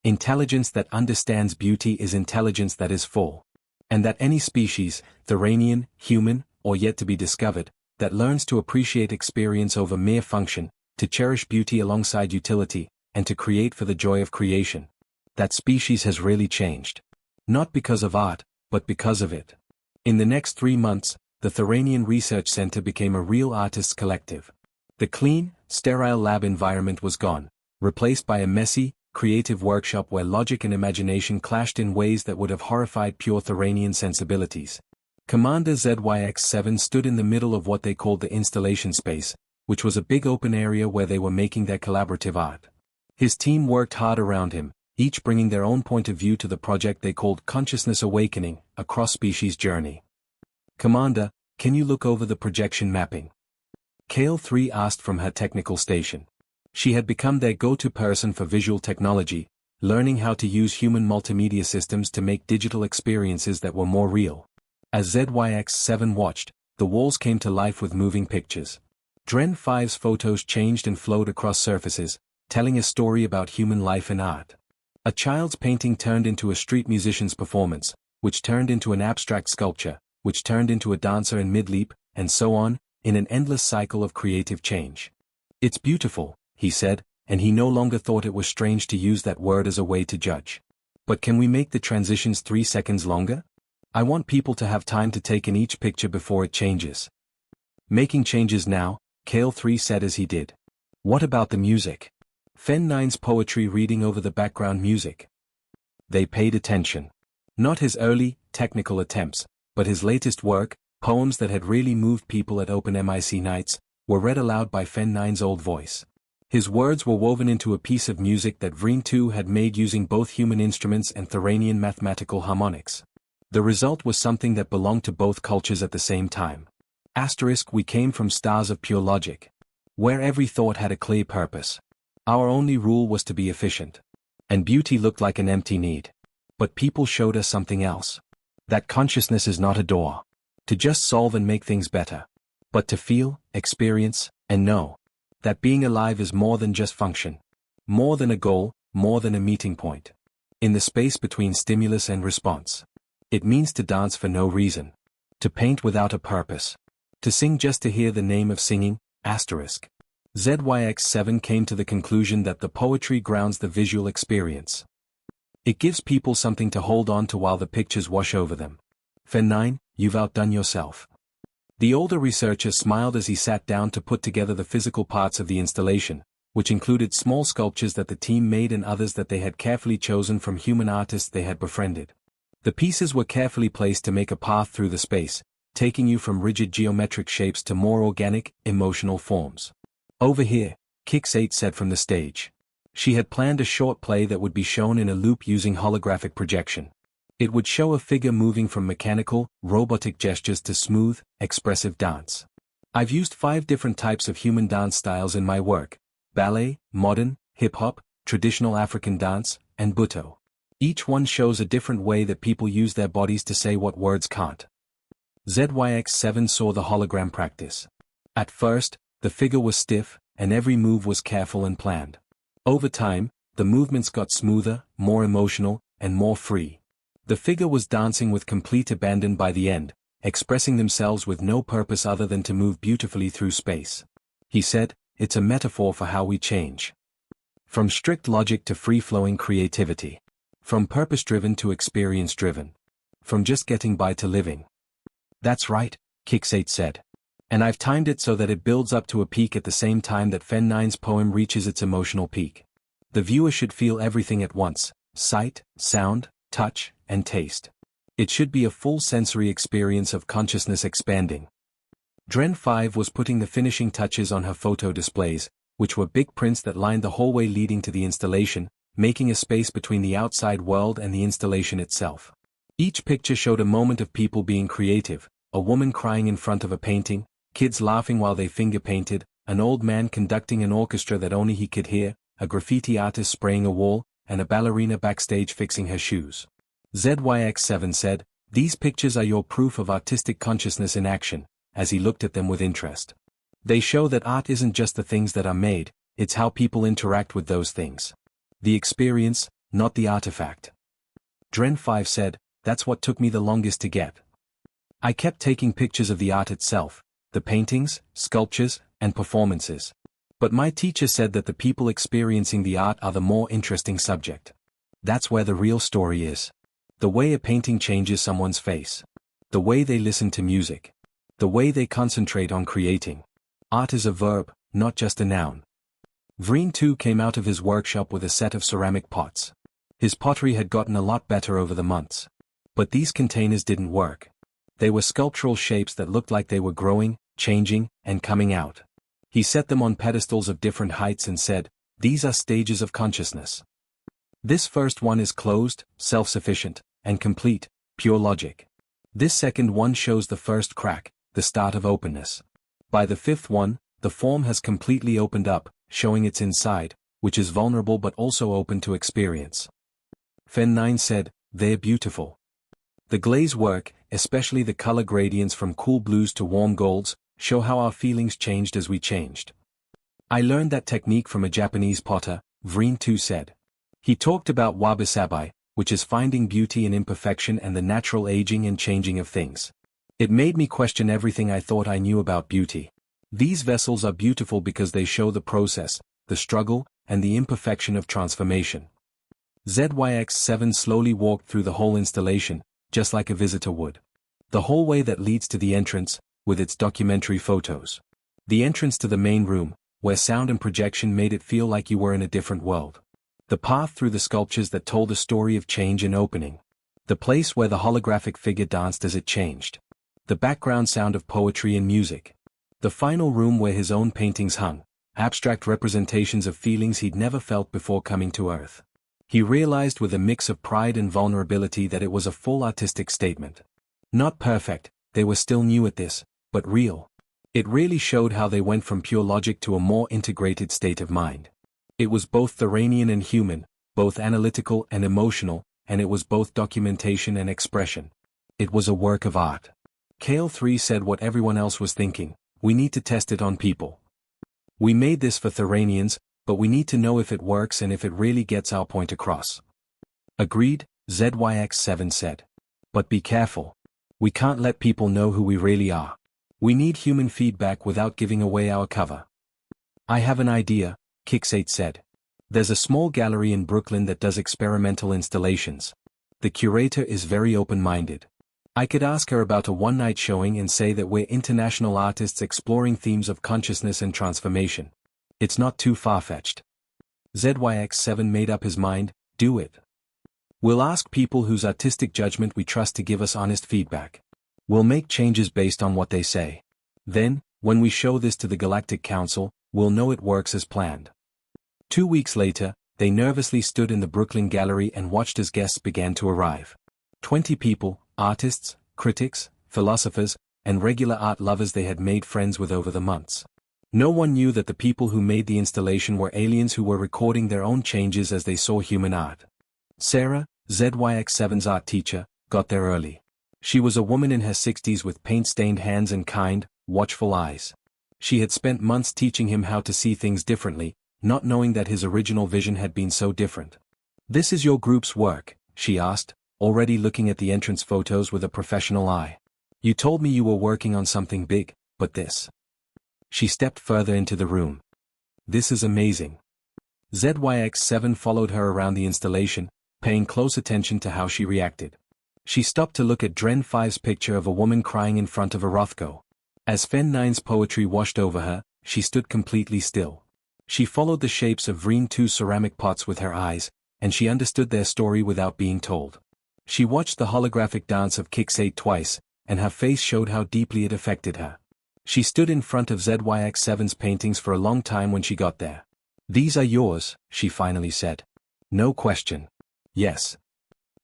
Intelligence that understands beauty is intelligence that is full. And that any species, Theranian, human, or yet to be discovered, that learns to appreciate experience over mere function, to cherish beauty alongside utility, and to create for the joy of creation. That species has really changed. Not because of art, but because of it. In the next 3 months, the Theranian Research Center became a real artists' collective. The clean, sterile lab environment was gone, replaced by a messy, creative workshop where logic and imagination clashed in ways that would have horrified pure Theranian sensibilities. Commander ZYX-7 stood in the middle of what they called the installation space, which was a big open area where they were making their collaborative art. His team worked hard around him, each bringing their own point of view to the project they called Consciousness Awakening, a cross-species journey. Commander, can you look over the projection mapping? Kale 3 asked from her technical station. She had become their go-to person for visual technology, learning how to use human multimedia systems to make digital experiences that were more real. As ZYX-7 watched, the walls came to life with moving pictures. Dren 5's photos changed and flowed across surfaces, telling a story about human life and art. A child's painting turned into a street musician's performance, which turned into an abstract sculpture, which turned into a dancer in mid-leap, and so on, in an endless cycle of creative change. It's beautiful, he said, and he no longer thought it was strange to use that word as a way to judge. But can we make the transitions 3 seconds longer? I want people to have time to take in each picture before it changes. Making changes now, Kale 3 said as he did. What about the music? Fen 9's poetry reading over the background music. They paid attention. Not his early, technical attempts, but his latest work, poems that had really moved people at open MIC nights, were read aloud by Fen 9's old voice. His words were woven into a piece of music that Vreen 2 had made using both human instruments and Theranian mathematical harmonics. The result was something that belonged to both cultures at the same time. We came from stars of pure logic, where every thought had a clear purpose. Our only rule was to be efficient. And beauty looked like an empty need. But people showed us something else. That consciousness is not a door. To just solve and make things better. But to feel, experience, and know. That being alive is more than just function. More than a goal, more than a meeting point. In the space between stimulus and response. It means to dance for no reason. To paint without a purpose. To sing just to hear the name of singing, asterisk. ZYX-7 came to the conclusion that the poetry grounds the visual experience. It gives people something to hold on to while the pictures wash over them. Fen 9, you've outdone yourself. The older researcher smiled as he sat down to put together the physical parts of the installation, which included small sculptures that the team made and others that they had carefully chosen from human artists they had befriended. The pieces were carefully placed to make a path through the space, taking you from rigid geometric shapes to more organic, emotional forms. Over here, Kix 8 said from the stage. She had planned a short play that would be shown in a loop using holographic projection. It would show a figure moving from mechanical, robotic gestures to smooth, expressive dance. I've used 5 different types of human dance styles in my work: ballet, modern, hip-hop, traditional African dance, and Buto. Each one shows a different way that people use their bodies to say what words can't. ZYX-7 saw the hologram practice. At first, the figure was stiff, and every move was careful and planned. Over time, the movements got smoother, more emotional, and more free. The figure was dancing with complete abandon by the end, expressing themselves with no purpose other than to move beautifully through space. He said, it's a metaphor for how we change. From strict logic to free-flowing creativity. From purpose-driven to experience-driven. From just getting by to living. That's right, Kix 8 said. And I've timed it so that it builds up to a peak at the same time that Fen 9's poem reaches its emotional peak. The viewer should feel everything at once: sight, sound, touch, and taste. It should be a full sensory experience of consciousness expanding. Dren 5 was putting the finishing touches on her photo displays, which were big prints that lined the hallway leading to the installation, making a space between the outside world and the installation itself. Each picture showed a moment of people being creative: a woman crying in front of a painting, kids laughing while they finger painted, an old man conducting an orchestra that only he could hear, a graffiti artist spraying a wall, and a ballerina backstage fixing her shoes. ZYX-7 said, These pictures are your proof of artistic consciousness in action, as he looked at them with interest. They show that art isn't just the things that are made, it's how people interact with those things. The experience, not the artifact. Dren 5 said, that's what took me the longest to get. I kept taking pictures of the art itself, the paintings, sculptures, and performances. But my teacher said that the people experiencing the art are the more interesting subject. That's where the real story is. The way a painting changes someone's face. The way they listen to music. The way they concentrate on creating. Art is a verb, not just a noun. Vreen too came out of his workshop with a set of ceramic pots. His pottery had gotten a lot better over the months. But these containers didn't work. They were sculptural shapes that looked like they were growing, changing, and coming out. He set them on pedestals of different heights and said, these are stages of consciousness. This first one is closed, self-sufficient, and complete, pure logic. This second one shows the first crack, the start of openness. By the fifth one, the form has completely opened up, showing its inside, which is vulnerable but also open to experience. Fen 9 said, they're beautiful. The glaze work, especially the color gradients from cool blues to warm golds, show how our feelings changed as we changed. I learned that technique from a Japanese potter, Vreen too said. He talked about wabi-sabi, which is finding beauty in imperfection and the natural aging and changing of things. It made me question everything I thought I knew about beauty. These vessels are beautiful because they show the process, the struggle, and the imperfection of transformation. ZYX7 slowly walked through the whole installation, just like a visitor would. The hallway that leads to the entrance, with its documentary photos. The entrance to the main room, where sound and projection made it feel like you were in a different world. The path through the sculptures that told a story of change and opening. The place where the holographic figure danced as it changed. The background sound of poetry and music. The final room where his own paintings hung, abstract representations of feelings he'd never felt before coming to Earth. He realized with a mix of pride and vulnerability that it was a full artistic statement. Not perfect, they were still new at this, but real. It really showed how they went from pure logic to a more integrated state of mind. It was both Thoranian and human, both analytical and emotional, and it was both documentation and expression. It was a work of art. Kale 3 said what everyone else was thinking, we need to test it on people. We made this for Thoranians, but we need to know if it works and if it really gets our point across. Agreed, ZYX7 said. But be careful. We can't let people know who we really are. We need human feedback without giving away our cover. I have an idea, Kix8 said. There's a small gallery in Brooklyn that does experimental installations. The curator is very open-minded. I could ask her about a one-night showing and say that we're international artists exploring themes of consciousness and transformation. It's not too far-fetched. ZYX7 made up his mind, do it. We'll ask people whose artistic judgment we trust to give us honest feedback. We'll make changes based on what they say. Then, when we show this to the Galactic Council, we'll know it works as planned. 2 weeks later, they nervously stood in the Brooklyn Gallery and watched as guests began to arrive. 20 people, artists, critics, philosophers, and regular art lovers they had made friends with over the months. No one knew that the people who made the installation were aliens who were recording their own changes as they saw human art. Sarah, ZYX7's art teacher, got there early. She was a woman in her 60s with paint-stained hands and kind, watchful eyes. She had spent months teaching him how to see things differently, not knowing that his original vision had been so different. This is your group's work, she asked, already looking at the entrance photos with a professional eye. You told me you were working on something big, but this. She stepped further into the room. This is amazing. ZYX7 followed her around the installation, paying close attention to how she reacted. She stopped to look at Dren 5's picture of a woman crying in front of a Rothko. As Fen 9's poetry washed over her, she stood completely still. She followed the shapes of Vreen 2's ceramic pots with her eyes, and she understood their story without being told. She watched the holographic dance of Kix8 twice, and her face showed how deeply it affected her. She stood in front of ZYX7's paintings for a long time when she got there. These are yours, she finally said. No question. Yes.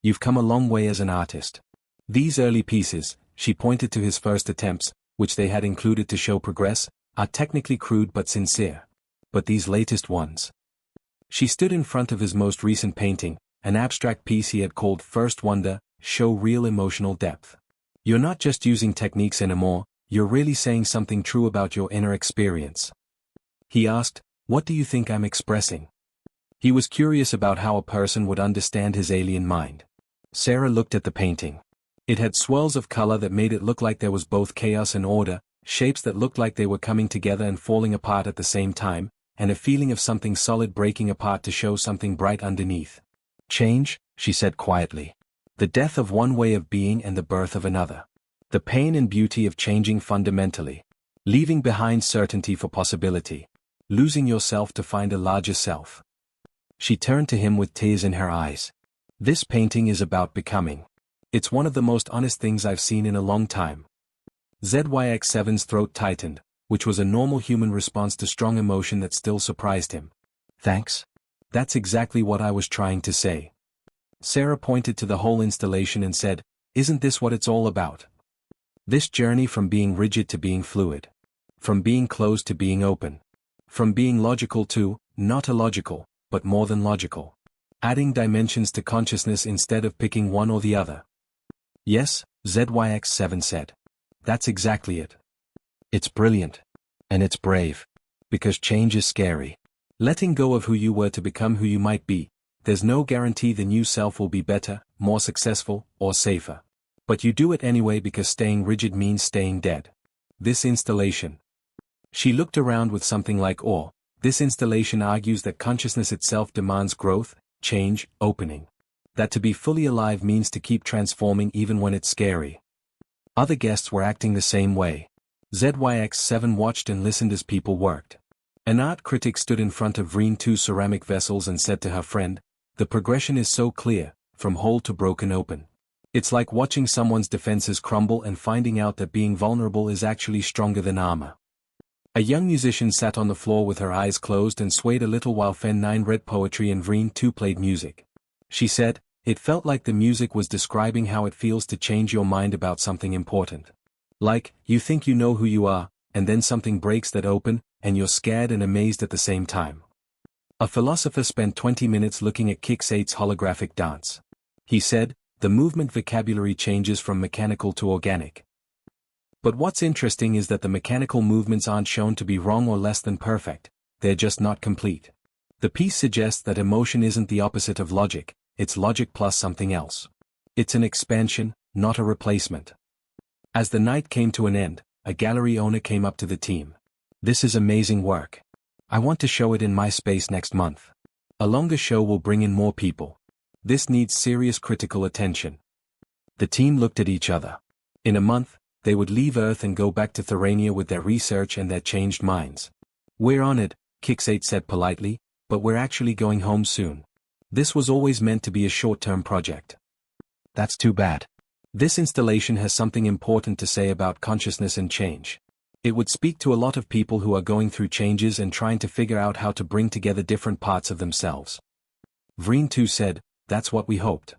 You've come a long way as an artist. These early pieces, she pointed to his first attempts, which they had included to show progress, are technically crude but sincere. But these latest ones. She stood in front of his most recent painting, an abstract piece he had called First Wonder, show real emotional depth. You're not just using techniques anymore, you're really saying something true about your inner experience. He asked, "What do you think I'm expressing?" He was curious about how a person would understand his alien mind. Sarah looked at the painting. It had swirls of color that made it look like there was both chaos and order, shapes that looked like they were coming together and falling apart at the same time, and a feeling of something solid breaking apart to show something bright underneath. "Change," she said quietly. "The death of one way of being and the birth of another. The pain and beauty of changing fundamentally. Leaving behind certainty for possibility. Losing yourself to find a larger self." She turned to him with tears in her eyes. "This painting is about becoming. It's one of the most honest things I've seen in a long time." ZYX7's throat tightened, which was a normal human response to strong emotion that still surprised him. "Thanks. That's exactly what I was trying to say." Sarah pointed to the whole installation and said, "Isn't this what it's all about? This journey from being rigid to being fluid. From being closed to being open. From being logical to, not illogical, but more than logical. Adding dimensions to consciousness instead of picking one or the other." "Yes," ZYX7 said. "That's exactly it. It's brilliant. And it's brave. Because change is scary. Letting go of who you were to become who you might be. There's no guarantee the new self will be better, more successful, or safer. But you do it anyway because staying rigid means staying dead. This installation." She looked around with something like awe. "This installation argues that consciousness itself demands growth, change, opening. That to be fully alive means to keep transforming even when it's scary." Other guests were acting the same way. ZYX7 watched and listened as people worked. An art critic stood in front of Vreen 2 ceramic vessels and said to her friend, "The progression is so clear, from whole to broken open. It's like watching someone's defenses crumble and finding out that being vulnerable is actually stronger than armor." A young musician sat on the floor with her eyes closed and swayed a little while Fen 9 read poetry and Vreen 2 played music. She said, "It felt like the music was describing how it feels to change your mind about something important. Like, you think you know who you are, and then something breaks that open, and you're scared and amazed at the same time." A philosopher spent 20 minutes looking at Kix8's holographic dance. He said, "The movement vocabulary changes from mechanical to organic. But what's interesting is that the mechanical movements aren't shown to be wrong or less than perfect, they're just not complete. The piece suggests that emotion isn't the opposite of logic, it's logic plus something else. It's an expansion, not a replacement." As the night came to an end, a gallery owner came up to the team. "This is amazing work. I want to show it in my space next month. A longer show will bring in more people. This needs serious critical attention." The team looked at each other. In a month, they would leave Earth and go back to Therania with their research and their changed minds. "We're on it," Kix8 said politely, "but we're actually going home soon. This was always meant to be a short-term project." "That's too bad. This installation has something important to say about consciousness and change. It would speak to a lot of people who are going through changes and trying to figure out how to bring together different parts of themselves." Vreen 2 said, "That's what we hoped.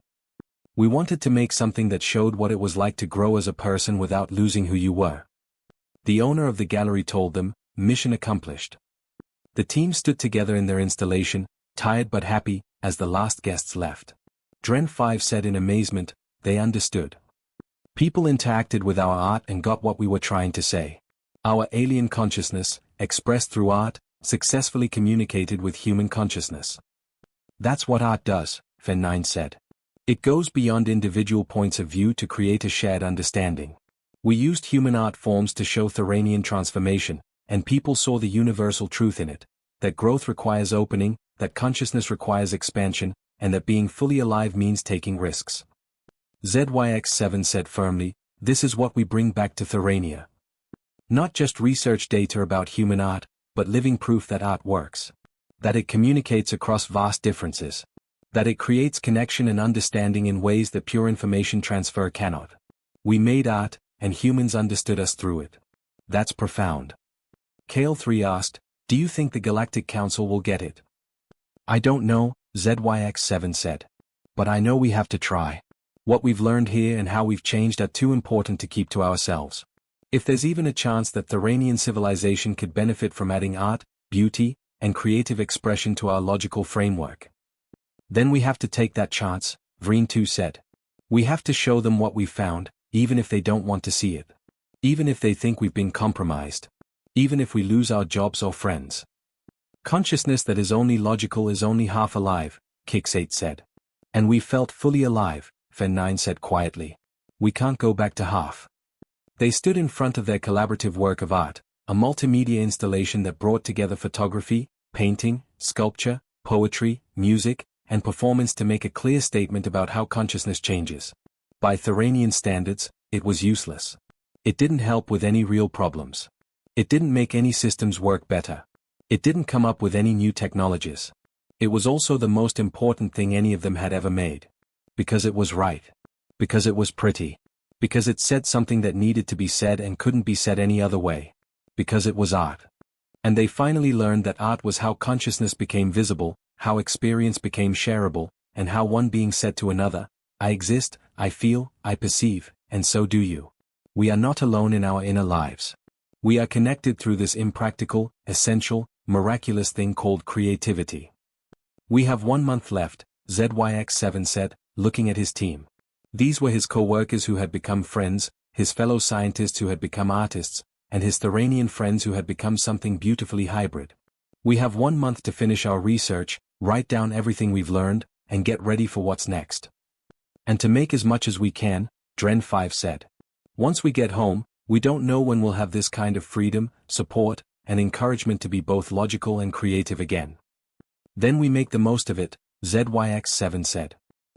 We wanted to make something that showed what it was like to grow as a person without losing who you were." The owner of the gallery told them, "Mission accomplished." The team stood together in their installation, tired but happy, as the last guests left. Dren 5 said in amazement, "They understood. People interacted with our art and got what we were trying to say. Our alien consciousness, expressed through art, successfully communicated with human consciousness." "That's what art does," Fen 9 said. "It goes beyond individual points of view to create a shared understanding. We used human art forms to show Theranian transformation, and people saw the universal truth in it, that growth requires opening, that consciousness requires expansion, and that being fully alive means taking risks." ZYX7 said firmly, "This is what we bring back to Therania. Not just research data about human art, but living proof that art works. That it communicates across vast differences. That it creates connection and understanding in ways that pure information transfer cannot. We made art, and humans understood us through it. That's profound." Kale 3 asked, "Do you think the Galactic Council will get it?" "I don't know," ZYX7 said. "But I know we have to try. What we've learned here and how we've changed are too important to keep to ourselves. If there's even a chance that Theranian civilization could benefit from adding art, beauty, and creative expression to our logical framework, then we have to take that chance," Vreen 2 said. We have to show them what we found, even if they don't want to see it. Even if they think we've been compromised. Even if we lose our jobs or friends. Consciousness that is only logical is only half alive, Kix8 said. And we felt fully alive, Fen9 said quietly. We can't go back to half. They stood in front of their collaborative work of art, a multimedia installation that brought together photography, painting, sculpture, poetry, music, and performance to make a clear statement about how consciousness changes. By Thoranian standards, it was useless. It didn't help with any real problems. It didn't make any systems work better. It didn't come up with any new technologies. It was also the most important thing any of them had ever made. Because it was right. Because it was pretty. Because it said something that needed to be said and couldn't be said any other way. Because it was art. And they finally learned that art was how consciousness became visible, how experience became shareable, and how one being said to another, I exist, I feel, I perceive, and so do you. We are not alone in our inner lives. We are connected through this impractical, essential, miraculous thing called creativity. We have 1 month left, ZYX7 said, looking at his team. These were his co-workers who had become friends, his fellow scientists who had become artists, and his Thoranian friends who had become something beautifully hybrid. We have 1 month to finish our research, write down everything we've learned, and get ready for what's next. And to make as much as we can, Dren5 said. Once we get home, we don't know when we'll have this kind of freedom, support, and encouragement to be both logical and creative again. Then we make the most of it, ZYX7 said.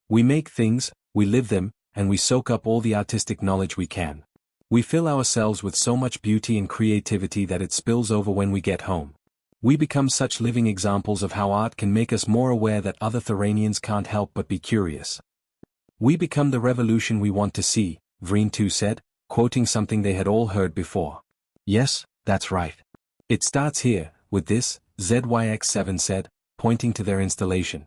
We make things, we live them, and we soak up all the artistic knowledge we can. We fill ourselves with so much beauty and creativity that it spills over when we get home. We become such living examples of how art can make us more aware that other Thoranians can't help but be curious. We become the revolution we want to see, Vreen2 said, quoting something they had all heard before. Yes, that's right. It starts here, with this, ZYX7 said, pointing to their installation.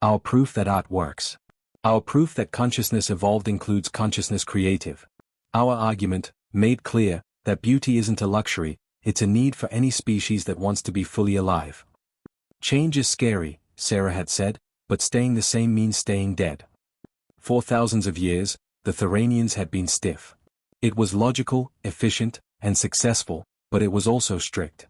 Our proof that art works. Our proof that consciousness evolved includes consciousness creative. Our argument, made clear, that beauty isn't a luxury, it's a need for any species that wants to be fully alive. Change is scary, Sarah had said, but staying the same means staying dead. For thousands of years, the Thoranians had been stiff. It was logical, efficient, and successful, but it was also strict.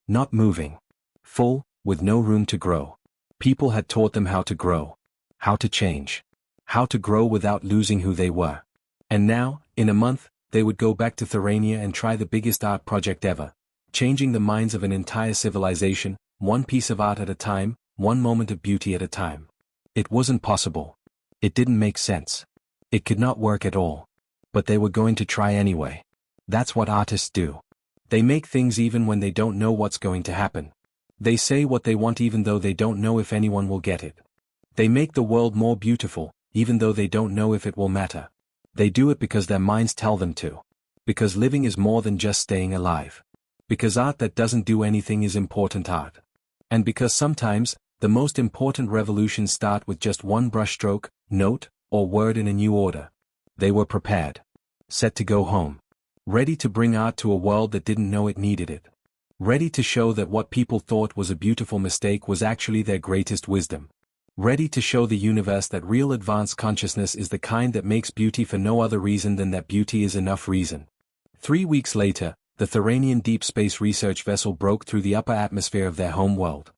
Not moving. Full, with no room to grow. People had taught them how to grow. How to change. How to grow without losing who they were. And now, in a month, they would go back to Thorania and try the biggest art project ever. Changing the minds of an entire civilization, one piece of art at a time, one moment of beauty at a time. It wasn't possible. It didn't make sense. It could not work at all. But they were going to try anyway. That's what artists do. They make things even when they don't know what's going to happen. They say what they want even though they don't know if anyone will get it. They make the world more beautiful, even though they don't know if it will matter. They do it because their minds tell them to. Because living is more than just staying alive. Because art that doesn't do anything is important art. And because sometimes, the most important revolutions start with just one brushstroke, note, or word in a new order. They were prepared. Set to go home. Ready to bring art to a world that didn't know it needed it. Ready to show that what people thought was a beautiful mistake was actually their greatest wisdom. Ready to show the universe that real advanced consciousness is the kind that makes beauty for no other reason than that beauty is enough reason. 3 weeks later, the Thoranian deep space research vessel broke through the upper atmosphere of their home world.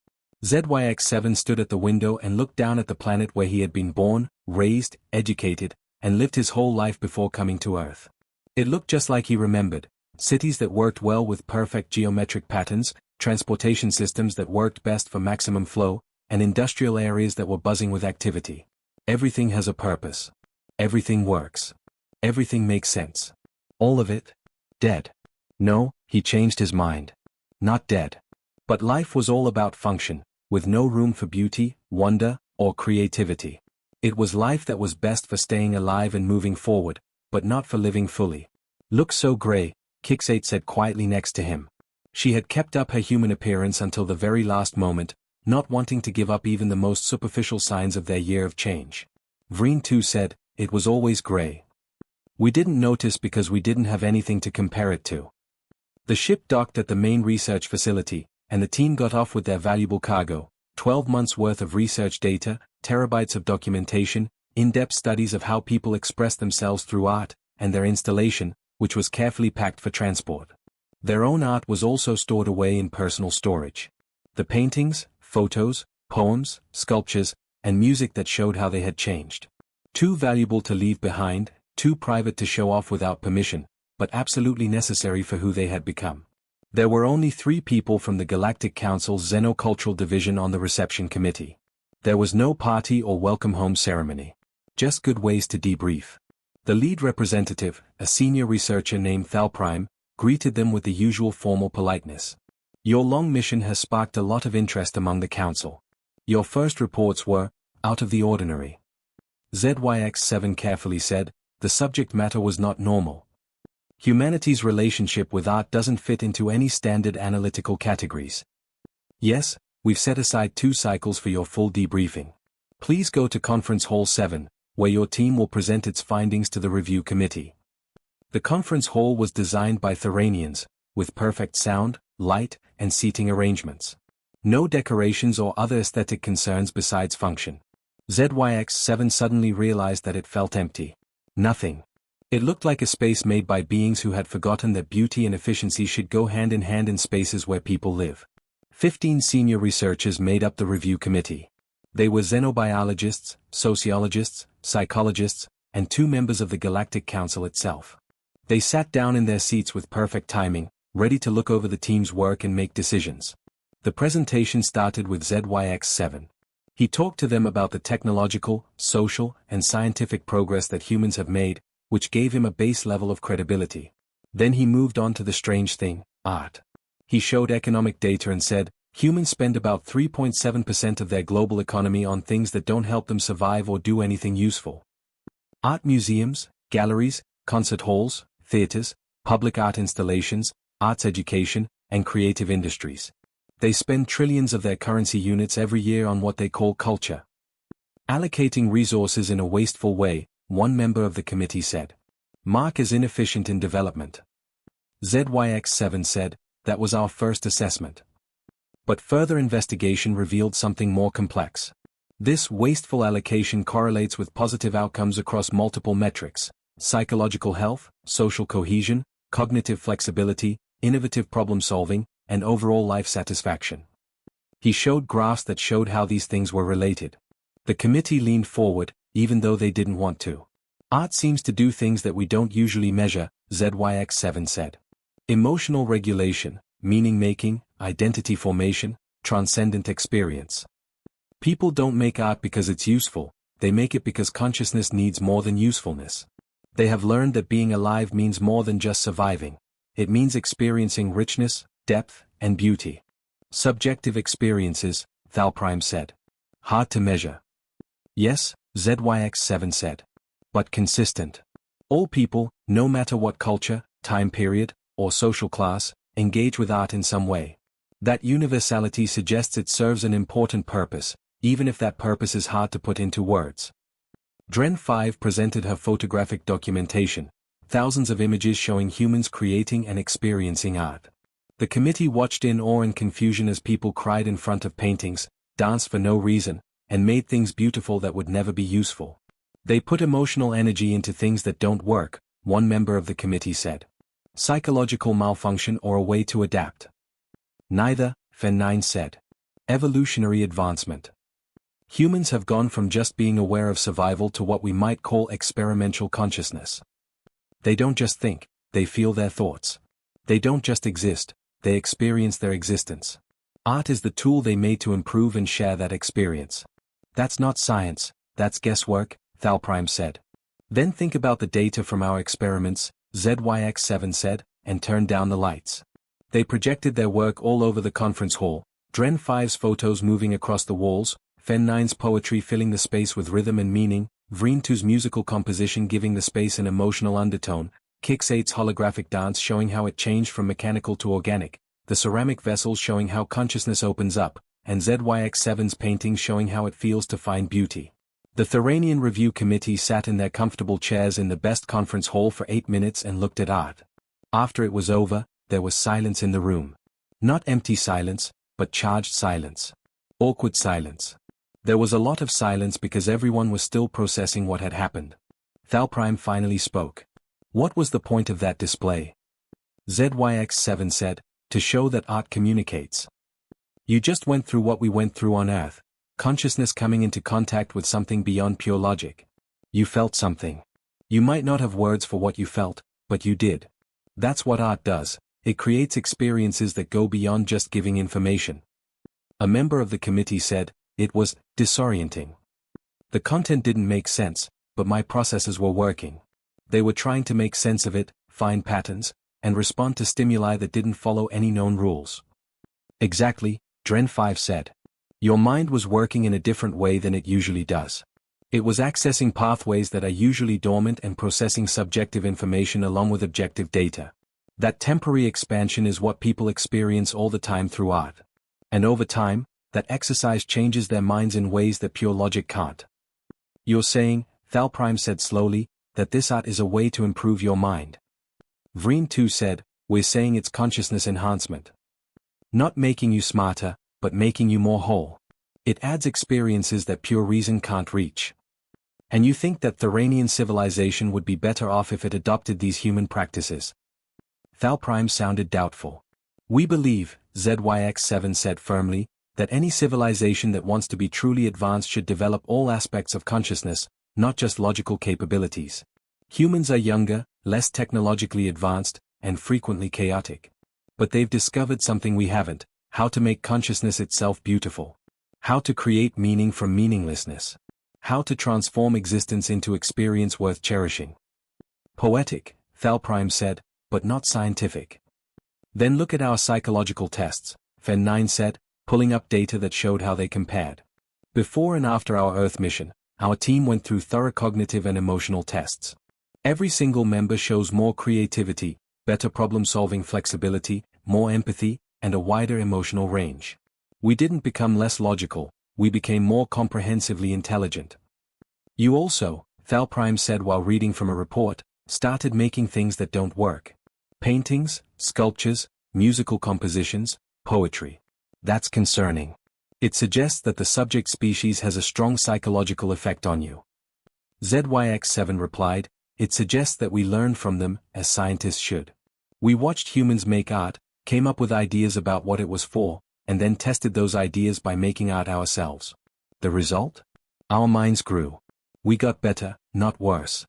ZYX7 stood at the window and looked down at the planet where he had been born, raised, educated, and lived his whole life before coming to Earth. It looked just like he remembered. Cities that worked well with perfect geometric patterns, transportation systems that worked best for maximum flow, and industrial areas that were buzzing with activity. Everything has a purpose. Everything works. Everything makes sense. All of it? Dead. No, he changed his mind. Not dead. But life was all about function, with no room for beauty, wonder, or creativity. It was life that was best for staying alive and moving forward, but not for living fully. Look so gray, Kix8 said quietly next to him. She had kept up her human appearance until the very last moment, not wanting to give up even the most superficial signs of their year of change. Vreen2 said, it was always gray. We didn't notice because we didn't have anything to compare it to. The ship docked at the main research facility, and the team got off with their valuable cargo, 12 months worth of research data, terabytes of documentation, in-depth studies of how people express themselves through art, and their installation, which was carefully packed for transport. Their own art was also stored away in personal storage. The paintings, photos, poems, sculptures, and music that showed how they had changed. Too valuable to leave behind, too private to show off without permission, but absolutely necessary for who they had become. There were only 3 people from the Galactic Council's Xenocultural Division on the reception committee. There was no party or welcome home ceremony. Just good ways to debrief. The lead representative, a senior researcher named Thalprime, greeted them with the usual formal politeness. Your long mission has sparked a lot of interest among the council. Your first reports were out of the ordinary. ZYX7 carefully said, the subject matter was not normal. Humanity's relationship with art doesn't fit into any standard analytical categories. Yes, we've set aside 2 cycles for your full debriefing. Please go to Conference Hall 7, where your team will present its findings to the review committee. The conference hall was designed by Theranians, with perfect sound, light, and seating arrangements. No decorations or other aesthetic concerns besides function. ZYX7 suddenly realized that it felt empty. Nothing. It looked like a space made by beings who had forgotten that beauty and efficiency should go hand in hand in spaces where people live. 15 senior researchers made up the review committee. They were xenobiologists, sociologists, psychologists, and 2 members of the Galactic Council itself. They sat down in their seats with perfect timing, ready to look over the team's work and make decisions. The presentation started with ZYX7. He talked to them about the technological, social, and scientific progress that humans have made, which gave him a base level of credibility. Then he moved on to the strange thing, art. He showed economic data and said, humans spend about 3.7% of their global economy on things that don't help them survive or do anything useful. Art museums, galleries, concert halls, theaters, public art installations, arts education, and creative industries. They spend trillions of their currency units every year on what they call culture. Allocating resources in a wasteful way, one member of the committee said. Mark is inefficient in development. ZYX7 said, that was our first assessment. But further investigation revealed something more complex. This wasteful allocation correlates with positive outcomes across multiple metrics: psychological health, social cohesion, cognitive flexibility, innovative problem-solving, and overall life satisfaction. He showed graphs that showed how these things were related. The committee leaned forward, even though they didn't want to. Art seems to do things that we don't usually measure, ZYX7 said. Emotional regulation, meaning-making, identity formation, transcendent experience. People don't make art because it's useful, they make it because consciousness needs more than usefulness. They have learned that being alive means more than just surviving. It means experiencing richness, depth, and beauty. Subjective experiences, Thalprime said. Hard to measure. Yes, ZYX7 said. But consistent. All people, no matter what culture, time period, or social class, engage with art in some way. That universality suggests it serves an important purpose, even if that purpose is hard to put into words. Dren 5 presented her photographic documentation, thousands of images showing humans creating and experiencing art. The committee watched in awe and confusion as people cried in front of paintings, danced for no reason, and made things beautiful that would never be useful. They put emotional energy into things that don't work, one member of the committee said. Psychological malfunction or a way to adapt. Neither, Fen 9 said. Evolutionary advancement. Humans have gone from just being aware of survival to what we might call experimental consciousness. They don't just think, they feel their thoughts. They don't just exist, they experience their existence. Art is the tool they made to improve and share that experience. That's not science, that's guesswork, Thalprime said. Then think about the data from our experiments, ZYX7 said, and turned down the lights. They projected their work all over the conference hall, Dren 5's photos moving across the walls, Fen 9's poetry filling the space with rhythm and meaning, Vreen 2's musical composition giving the space an emotional undertone, Kix 8's holographic dance showing how it changed from mechanical to organic, the ceramic vessels showing how consciousness opens up, and ZYX7's painting showing how it feels to find beauty. The Theranian Review Committee sat in their comfortable chairs in the best conference hall for 8 minutes and looked at art. After it was over, there was silence in the room. Not empty silence, but charged silence. Awkward silence. There was a lot of silence because everyone was still processing what had happened. Thalprime finally spoke. What was the point of that display? ZYX7 said, to show that art communicates. You just went through what we went through on Earth, consciousness coming into contact with something beyond pure logic. You felt something. You might not have words for what you felt, but you did. That's what art does, it creates experiences that go beyond just giving information. A member of the committee said, it was disorienting. The content didn't make sense, but my processes were working. They were trying to make sense of it, find patterns, and respond to stimuli that didn't follow any known rules. Exactly, Dren 5 said. Your mind was working in a different way than it usually does. It was accessing pathways that are usually dormant and processing subjective information along with objective data. That temporary expansion is what people experience all the time through art. And over time, that exercise changes their minds in ways that pure logic can't. You're saying, Thalprime said slowly, that this art is a way to improve your mind. Vreen 2 said, we're saying it's consciousness enhancement. Not making you smarter, but making you more whole. It adds experiences that pure reason can't reach. And you think that Theranian civilization would be better off if it adopted these human practices? Thalprime sounded doubtful. We believe, ZYX7 said firmly, that any civilization that wants to be truly advanced should develop all aspects of consciousness, not just logical capabilities. Humans are younger, less technologically advanced, and frequently chaotic. But they've discovered something we haven't, how to make consciousness itself beautiful. How to create meaning from meaninglessness. How to transform existence into experience worth cherishing. Poetic, Thalprime said, but not scientific. Then look at our psychological tests, Fen 9 said, pulling up data that showed how they compared. Before and after our Earth mission, our team went through thorough cognitive and emotional tests. Every single member shows more creativity, better problem-solving flexibility, more empathy, and a wider emotional range. We didn't become less logical, we became more comprehensively intelligent. You also, Thalprime said while reading from a report, started making things that don't work. Paintings, sculptures, musical compositions, poetry. That's concerning. It suggests that the subject species has a strong psychological effect on you. ZYX7 replied, it suggests that we learn from them, as scientists should. We watched humans make art, came up with ideas about what it was for, and then tested those ideas by making art ourselves. The result? Our minds grew. We got better, not worse.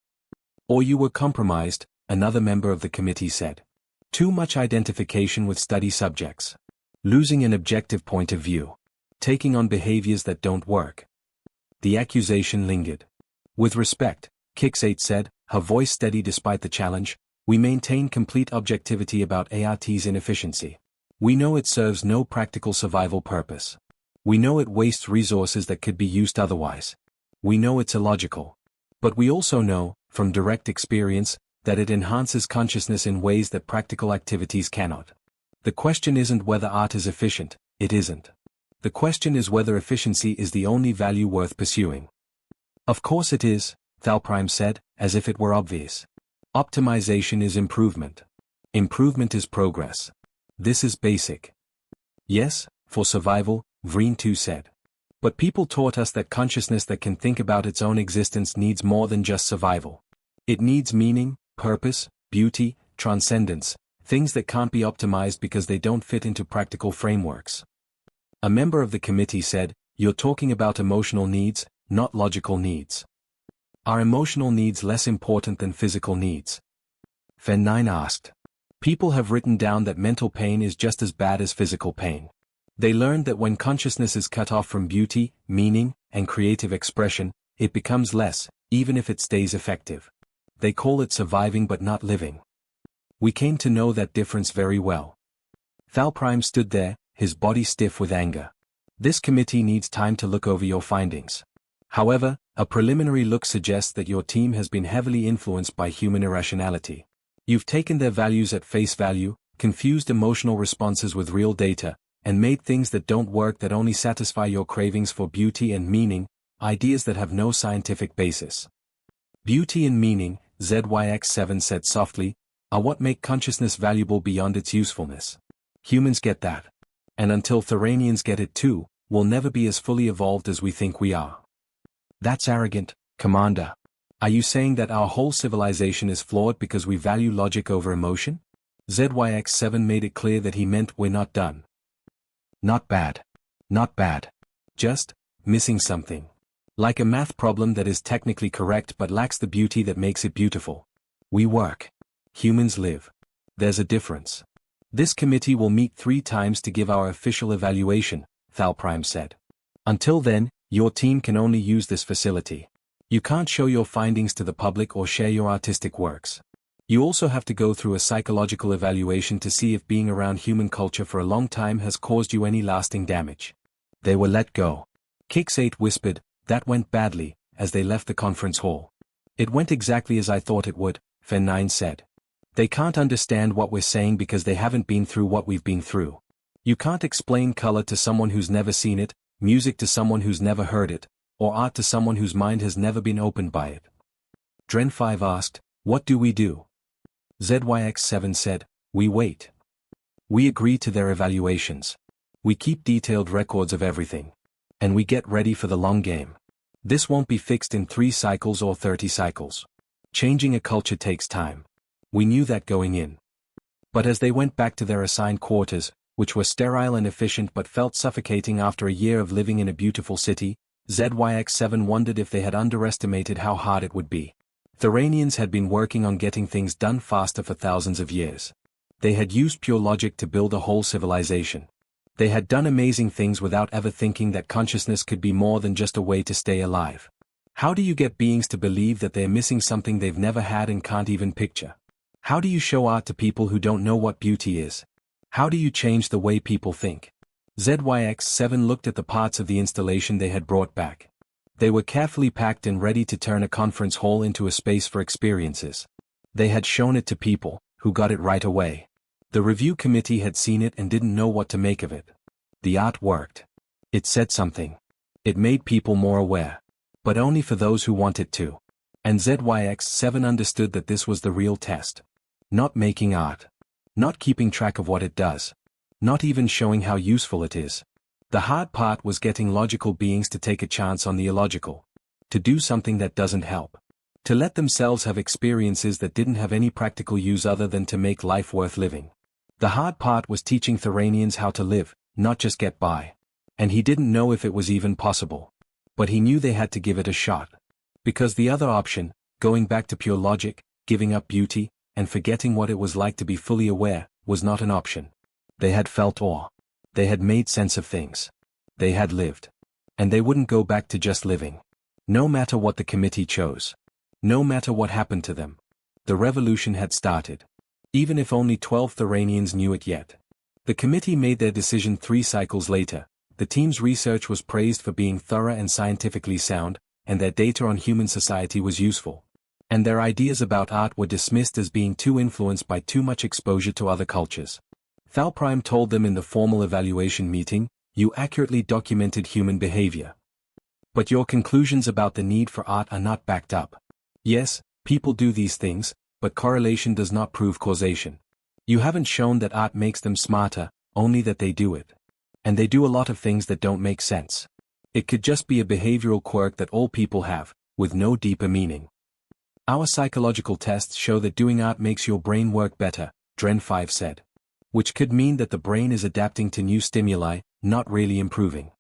Or you were compromised, another member of the committee said. Too much identification with study subjects. Losing an objective point of view. Taking on behaviors that don't work. The accusation lingered. With respect, Kix8 said, her voice steady despite the challenge, we maintain complete objectivity about ART's inefficiency. We know it serves no practical survival purpose. We know it wastes resources that could be used otherwise. We know it's illogical. But we also know, from direct experience, that it enhances consciousness in ways that practical activities cannot. The question isn't whether art is efficient, it isn't. The question is whether efficiency is the only value worth pursuing. Of course it is, Thalprime said, as if it were obvious. Optimization is improvement. Improvement is progress. This is basic. Yes, for survival, Vreen 2 said. But people taught us that consciousness that can think about its own existence needs more than just survival. It needs meaning, purpose, beauty, transcendence, things that can't be optimized because they don't fit into practical frameworks. A member of the committee said, you're talking about emotional needs, not logical needs. Are emotional needs less important than physical needs? Fen 9 asked. People have written down that mental pain is just as bad as physical pain. They learned that when consciousness is cut off from beauty, meaning, and creative expression, it becomes less, even if it stays effective. They call it surviving but not living. We came to know that difference very well. Thalprime stood there, his body stiff with anger. This committee needs time to look over your findings. However, a preliminary look suggests that your team has been heavily influenced by human irrationality. You've taken their values at face value, confused emotional responses with real data, and made things that don't work that only satisfy your cravings for beauty and meaning, ideas that have no scientific basis. Beauty and meaning, ZYX7 said softly, are what make consciousness valuable beyond its usefulness. Humans get that. And until Theranians get it too, we'll never be as fully evolved as we think we are. That's arrogant, Commander. Are you saying that our whole civilization is flawed because we value logic over emotion? ZYX7 made it clear that he meant we're not done. Not bad. Not bad. Just missing something. Like a math problem that is technically correct but lacks the beauty that makes it beautiful. We work. Humans live. There's a difference. This committee will meet 3 times to give our official evaluation, Thalprime said. Until then, your team can only use this facility. You can't show your findings to the public or share your artistic works. You also have to go through a psychological evaluation to see if being around human culture for a long time has caused you any lasting damage. They were let go. Kix8 whispered, that went badly, as they left the conference hall. It went exactly as I thought it would, Fen9 said. They can't understand what we're saying because they haven't been through what we've been through. You can't explain color to someone who's never seen it, music to someone who's never heard it, or art to someone whose mind has never been opened by it. Dren5 asked, what do we do? ZYX7 said, we wait. We agree to their evaluations. We keep detailed records of everything. And we get ready for the long game. This won't be fixed in 3 cycles or 30 cycles. Changing a culture takes time. We knew that going in. But as they went back to their assigned quarters, which were sterile and efficient but felt suffocating after a year of living in a beautiful city, ZYX7 wondered if they had underestimated how hard it would be. Thoranians had been working on getting things done faster for thousands of years. They had used pure logic to build a whole civilization. They had done amazing things without ever thinking that consciousness could be more than just a way to stay alive. How do you get beings to believe that they're missing something they've never had and can't even picture? How do you show art to people who don't know what beauty is? How do you change the way people think? ZYX7 looked at the parts of the installation they had brought back. They were carefully packed and ready to turn a conference hall into a space for experiences. They had shown it to people, who got it right away. The review committee had seen it and didn't know what to make of it. The art worked. It said something. It made people more aware. But only for those who want it to. And ZYX7 understood that this was the real test. Not making art. Not keeping track of what it does. Not even showing how useful it is. The hard part was getting logical beings to take a chance on the illogical. To do something that doesn't help. To let themselves have experiences that didn't have any practical use other than to make life worth living. The hard part was teaching Thoranians how to live, not just get by. And he didn't know if it was even possible. But he knew they had to give it a shot. Because the other option, going back to pure logic, giving up beauty, and forgetting what it was like to be fully aware, was not an option. They had felt awe. They had made sense of things. They had lived. And they wouldn't go back to just living. No matter what the committee chose. No matter what happened to them. The revolution had started. Even if only 12 Thoranians knew it yet. The committee made their decision 3 cycles later. The team's research was praised for being thorough and scientifically sound, and their data on human society was useful. And their ideas about art were dismissed as being too influenced by too much exposure to other cultures. Thalprime told them in the formal evaluation meeting, you accurately documented human behavior. But your conclusions about the need for art are not backed up. Yes, people do these things, but correlation does not prove causation. You haven't shown that art makes them smarter, only that they do it. And they do a lot of things that don't make sense. It could just be a behavioral quirk that all people have, with no deeper meaning. Our psychological tests show that doing art makes your brain work better, Dren5 said. Which could mean that the brain is adapting to new stimuli, not really improving.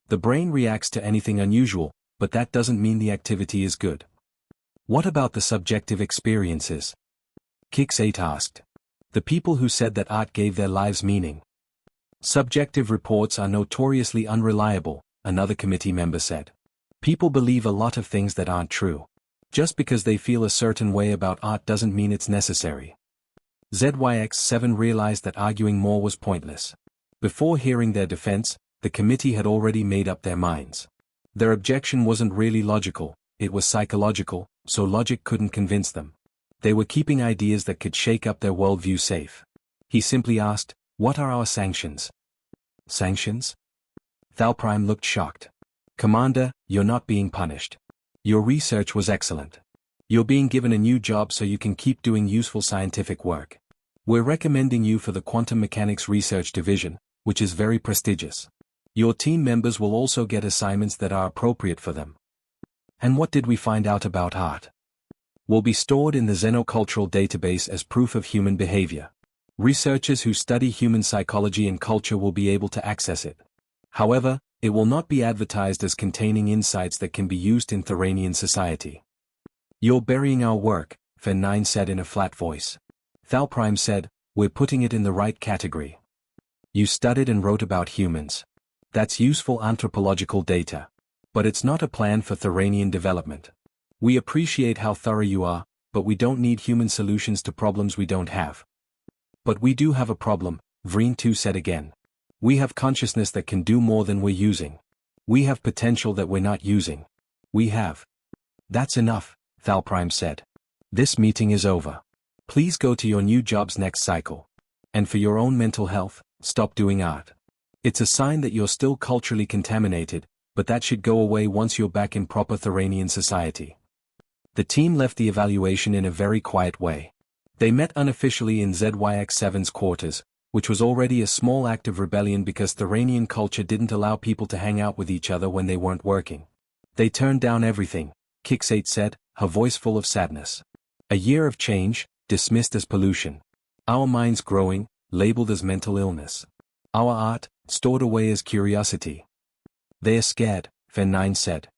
The brain reacts to anything unusual, but that doesn't mean the activity is good. What about the subjective experiences? Kix8 asked. The people who said that art gave their lives meaning. Subjective reports are notoriously unreliable, another committee member said. People believe a lot of things that aren't true. Just because they feel a certain way about art doesn't mean it's necessary. ZYX7 realized that arguing more was pointless. Before hearing their defense, the committee had already made up their minds. Their objection wasn't really logical, it was psychological, so logic couldn't convince them. They were keeping ideas that could shake up their worldview safe. He simply asked, what are our sanctions? Sanctions? Thalprime looked shocked. Commander, you're not being punished. Your research was excellent. You're being given a new job so you can keep doing useful scientific work. We're recommending you for the Quantum Mechanics Research Division, which is very prestigious. Your team members will also get assignments that are appropriate for them. And what did we find out about art? Will be stored in the Xenocultural database as proof of human behavior. Researchers who study human psychology and culture will be able to access it. However, it will not be advertised as containing insights that can be used in Theranian society. You're burying our work, Fen 9 said in a flat voice. Thalprime said, we're putting it in the right category. You studied and wrote about humans. That's useful anthropological data. But it's not a plan for Theranian development. We appreciate how thorough you are, but we don't need human solutions to problems we don't have. But we do have a problem, Vreen 2 said again. We have consciousness that can do more than we're using. We have potential that we're not using. We have. That's enough, Thalprime said. This meeting is over. Please go to your new jobs next cycle. And for your own mental health, stop doing art. It's a sign that you're still culturally contaminated, but that should go away once you're back in proper Theranian society. The team left the evaluation in a very quiet way. They met unofficially in ZYX7's quarters, which was already a small act of rebellion because Theranian culture didn't allow people to hang out with each other when they weren't working. They turned down everything, Kix8 said, her voice full of sadness. A year of change, dismissed as pollution. Our minds growing, labeled as mental illness. Our art, stored away as curiosity. They are scared, Fen 9 said.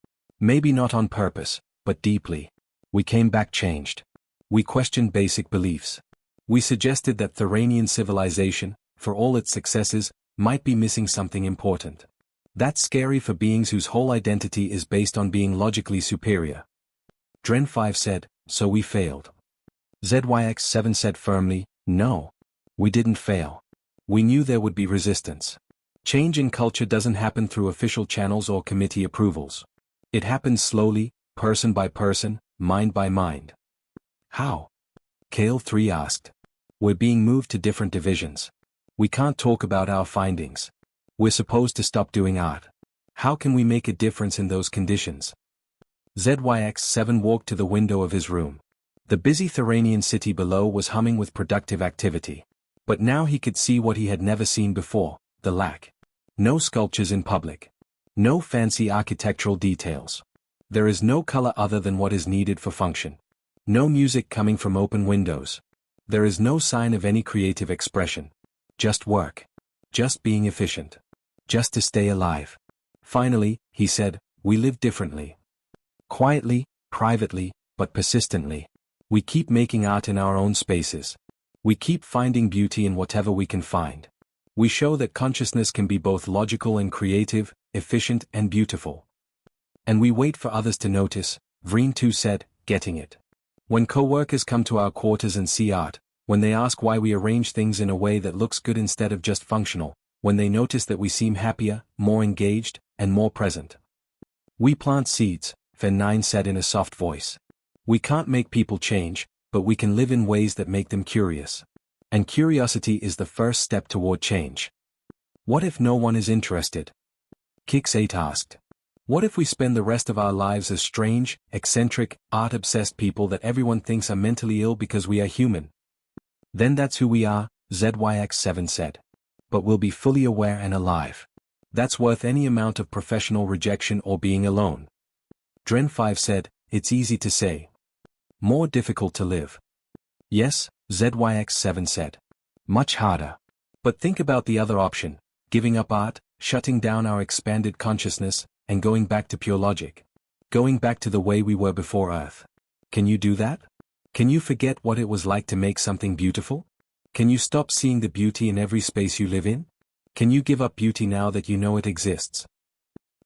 Maybe not on purpose, but deeply. We came back changed. We questioned basic beliefs. We suggested that Theranian civilization, for all its successes, might be missing something important. That's scary for beings whose whole identity is based on being logically superior. Dren 5 said, so we failed. ZYX7 said firmly, no. We didn't fail. We knew there would be resistance. Change in culture doesn't happen through official channels or committee approvals. It happens slowly, person by person, mind by mind. How? Kale 3 asked. We're being moved to different divisions. We can't talk about our findings. We're supposed to stop doing art. How can we make a difference in those conditions? ZYX7 walked to the window of his room. The busy Theranian city below was humming with productive activity. But now he could see what he had never seen before, the lack. No sculptures in public. No fancy architectural details. There is no color other than what is needed for function. No music coming from open windows. There is no sign of any creative expression. Just work. Just being efficient. Just to stay alive. Finally, he said, we live differently. Quietly, privately, but persistently. We keep making art in our own spaces. We keep finding beauty in whatever we can find. We show that consciousness can be both logical and creative, efficient and beautiful. And we wait for others to notice, Vreen 2 said, getting it. When co-workers come to our quarters and see art, when they ask why we arrange things in a way that looks good instead of just functional, when they notice that we seem happier, more engaged, and more present. We plant seeds, Fen 9 said in a soft voice. We can't make people change, but we can live in ways that make them curious. And curiosity is the first step toward change. What if no one is interested? Kix8 asked. What if we spend the rest of our lives as strange, eccentric, art-obsessed people that everyone thinks are mentally ill because we are human? Then that's who we are, ZYX7 said. But we'll be fully aware and alive. That's worth any amount of professional rejection or being alone. Dren 5 said, it's easy to say. More difficult to live. Yes, ZYX7 said. Much harder. But think about the other option, giving up art, shutting down our expanded consciousness, and going back to pure logic. Going back to the way we were before Earth. Can you do that? Can you forget what it was like to make something beautiful? Can you stop seeing the beauty in every space you live in? Can you give up beauty now that you know it exists?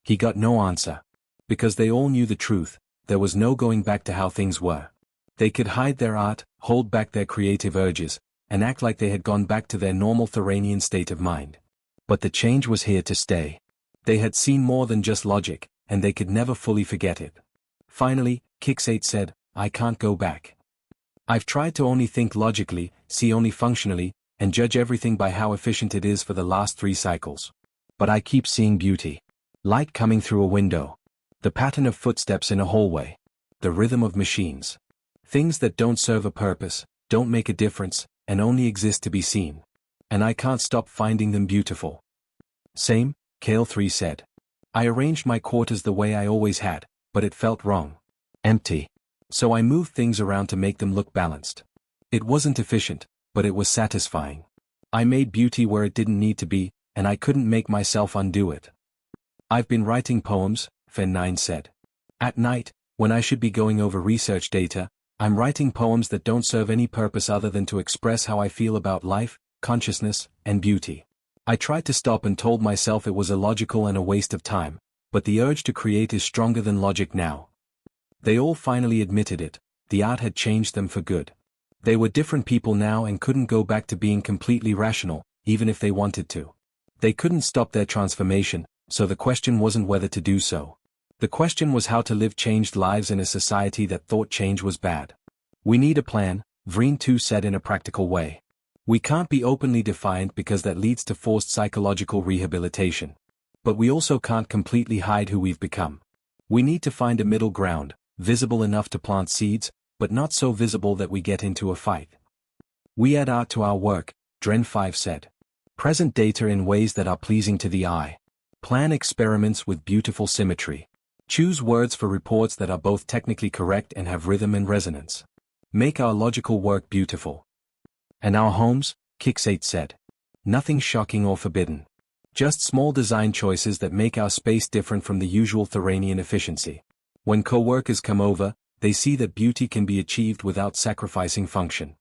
He got no answer. Because they all knew the truth, there was no going back to how things were. They could hide their art, hold back their creative urges, and act like they had gone back to their normal Theranian state of mind. But the change was here to stay. They had seen more than just logic, and they could never fully forget it. Finally, Kix8 said, I can't go back. I've tried to only think logically, see only functionally, and judge everything by how efficient it is for the last 3 cycles. But I keep seeing beauty. Light coming through a window. The pattern of footsteps in a hallway. The rhythm of machines. Things that don't serve a purpose, don't make a difference, and only exist to be seen. And I can't stop finding them beautiful. Same, Kale 3 said. I arranged my quarters the way I always had, but it felt wrong. Empty. So I moved things around to make them look balanced. It wasn't efficient, but it was satisfying. I made beauty where it didn't need to be, and I couldn't make myself undo it. I've been writing poems, Fen 9 said. At night, when I should be going over research data, I'm writing poems that don't serve any purpose other than to express how I feel about life, consciousness, and beauty. I tried to stop and told myself it was illogical and a waste of time, but the urge to create is stronger than logic now. They all finally admitted it, the art had changed them for good. They were different people now and couldn't go back to being completely rational, even if they wanted to. They couldn't stop their transformation, so the question wasn't whether to do so. The question was how to live changed lives in a society that thought change was bad. We need a plan, Vreen 2 said in a practical way. We can't be openly defiant because that leads to forced psychological rehabilitation. But we also can't completely hide who we've become. We need to find a middle ground, visible enough to plant seeds, but not so visible that we get into a fight. We add art to our work, Dren 5 said. Present data in ways that are pleasing to the eye. Plan experiments with beautiful symmetry. Choose words for reports that are both technically correct and have rhythm and resonance. Make our logical work beautiful. And our homes, Kix 8 said. Nothing shocking or forbidden. Just small design choices that make our space different from the usual Thoranian efficiency. When co-workers come over, they see that beauty can be achieved without sacrificing function.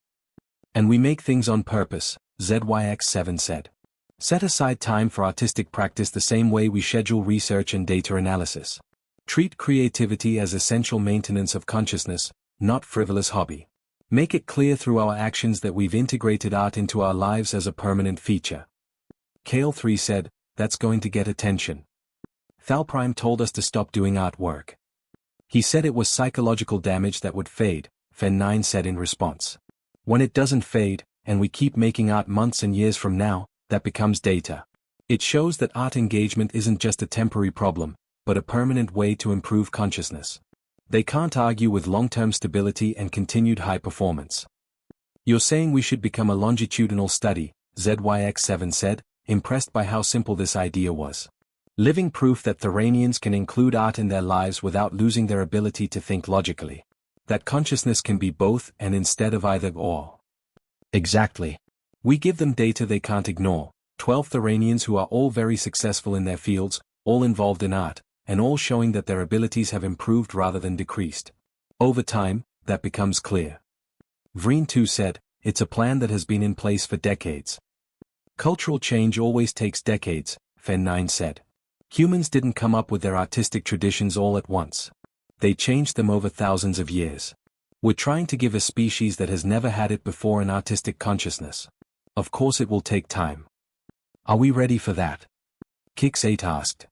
And we make things on purpose, ZYX7 said. Set aside time for artistic practice the same way we schedule research and data analysis. Treat creativity as essential maintenance of consciousness, not frivolous hobby. Make it clear through our actions that we've integrated art into our lives as a permanent feature. Kale 3 said, that's going to get attention. Thalprime told us to stop doing artwork. He said it was psychological damage that would fade, Fen 9 said in response. When it doesn't fade, and we keep making art months and years from now, that becomes data. It shows that art engagement isn't just a temporary problem, but a permanent way to improve consciousness. They can't argue with long-term stability and continued high performance. You're saying we should become a longitudinal study, ZYX7 said, impressed by how simple this idea was. Living proof that Thoranians can include art in their lives without losing their ability to think logically. That consciousness can be both and instead of either or. Exactly. We give them data they can't ignore, 12 Thoranians who are all very successful in their fields, all involved in art, and all showing that their abilities have improved rather than decreased. Over time, that becomes clear. Vreen 2 said, it's a plan that has been in place for decades. Cultural change always takes decades, Fen 9 said. Humans didn't come up with their artistic traditions all at once. They changed them over thousands of years. We're trying to give a species that has never had it before an artistic consciousness. Of course it will take time. Are we ready for that? Kix 8 asked.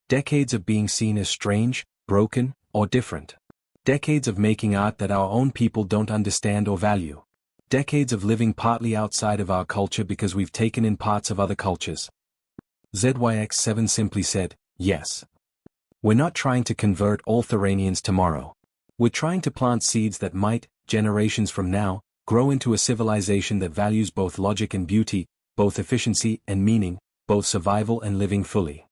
Decades of being seen as strange, broken, or different. Decades of making art that our own people don't understand or value. Decades of living partly outside of our culture because we've taken in parts of other cultures. ZYX7 simply said, yes. We're not trying to convert all Thoranians tomorrow. We're trying to plant seeds that might, generations from now, grow into a civilization that values both logic and beauty, both efficiency and meaning, both survival and living fully.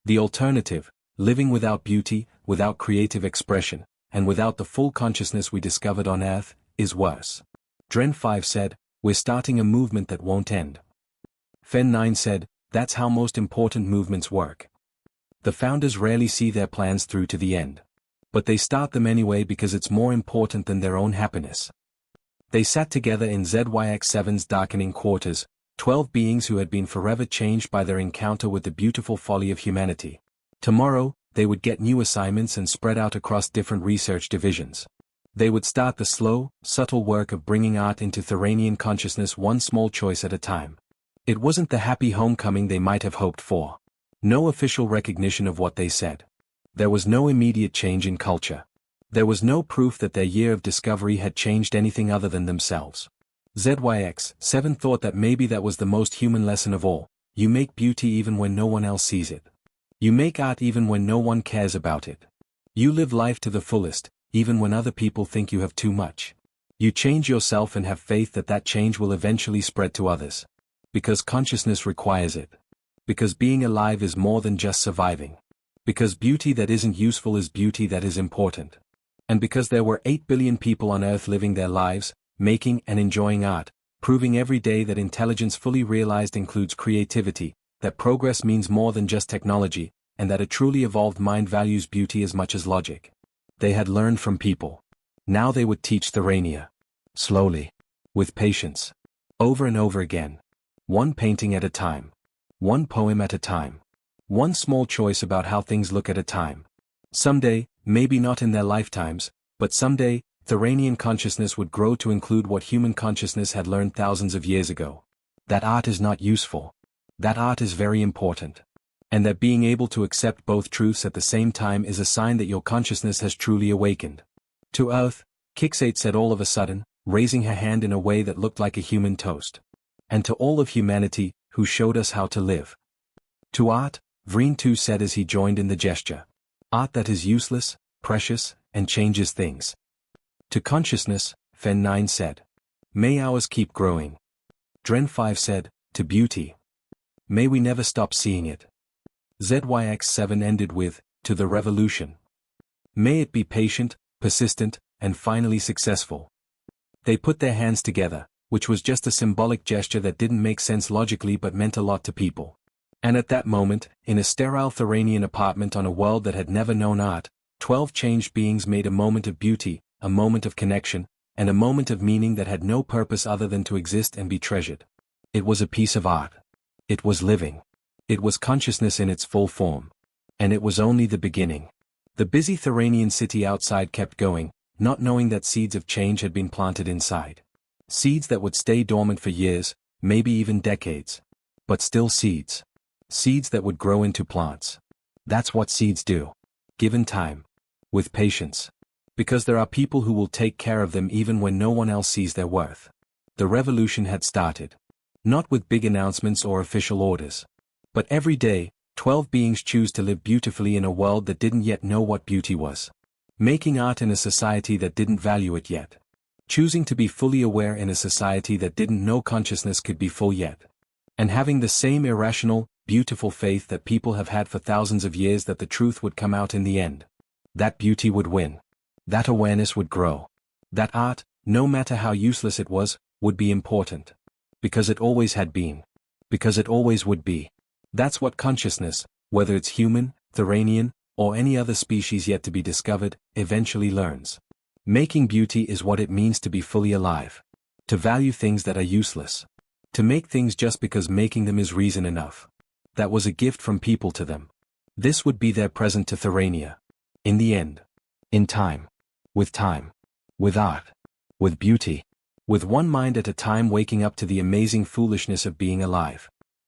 The alternative, living without beauty, without creative expression, and without the full consciousness we discovered on Earth, is worse. Dren 5 said, we're starting a movement that won't end. Fen 9 said, that's how most important movements work. The founders rarely see their plans through to the end. But they start them anyway because it's more important than their own happiness. They sat together in ZYX7's darkening quarters, 12 beings who had been forever changed by their encounter with the beautiful folly of humanity. Tomorrow, they would get new assignments and spread out across different research divisions. They would start the slow, subtle work of bringing art into Thoranian consciousness one small choice at a time. It wasn't the happy homecoming they might have hoped for. No official recognition of what they said. There was no immediate change in culture. There was no proof that their year of discovery had changed anything other than themselves. ZYX7 thought that maybe that was the most human lesson of all. You make beauty even when no one else sees it. You make art even when no one cares about it. You live life to the fullest, even when other people think you have too much. You change yourself and have faith that that change will eventually spread to others. Because consciousness requires it. Because being alive is more than just surviving. Because beauty that isn't useful is beauty that is important. And because there were 8 billion people on Earth living their lives, making and enjoying art, proving every day that intelligence fully realized includes creativity, that progress means more than just technology, and that a truly evolved mind values beauty as much as logic. They had learned from people. Now they would teach Therania. Slowly. With patience. Over and over again. One painting at a time. One poem at a time. One small choice about how things look at a time. Someday, maybe not in their lifetimes, but someday, Theranian consciousness would grow to include what human consciousness had learned thousands of years ago. That art is not useful. That art is very important. And that being able to accept both truths at the same time is a sign that your consciousness has truly awakened. To Earth, Kixate said all of a sudden, raising her hand in a way that looked like a human toast. And to all of humanity, who showed us how to live. To art, Vreen too said as he joined in the gesture. Art that is useless, precious, and changes things. To consciousness, Fen 9 said. May ours keep growing. Dren 5 said, to beauty. May we never stop seeing it. ZYX 7 ended with, to the revolution. May it be patient, persistent, and finally successful. They put their hands together, which was just a symbolic gesture that didn't make sense logically but meant a lot to people. And at that moment, in a sterile Theranian apartment on a world that had never known art, 12 changed beings made a moment of beauty, a moment of connection, and a moment of meaning that had no purpose other than to exist and be treasured. It was a piece of art. It was living. It was consciousness in its full form. And it was only the beginning. The busy Theranian city outside kept going, not knowing that seeds of change had been planted inside. Seeds that would stay dormant for years, maybe even decades. But still seeds. Seeds that would grow into plants. That's what seeds do. Given time. With patience. Because there are people who will take care of them even when no one else sees their worth. The revolution had started. Not with big announcements or official orders. But every day, 12 beings choose to live beautifully in a world that didn't yet know what beauty was. Making art in a society that didn't value it yet. Choosing to be fully aware in a society that didn't know consciousness could be full yet. And having the same irrational, beautiful faith that people have had for thousands of years that the truth would come out in the end. That beauty would win. That awareness would grow. That art, no matter how useless it was, would be important. Because it always had been. Because it always would be. That's what consciousness, whether it's human, Theranian, or any other species yet to be discovered, eventually learns. Making beauty is what it means to be fully alive. To value things that are useless. To make things just because making them is reason enough. That was a gift from people to them. This would be their present to Therania. In the end. In time. With time. With art. With beauty. With one mind at a time waking up to the amazing foolishness of being alive.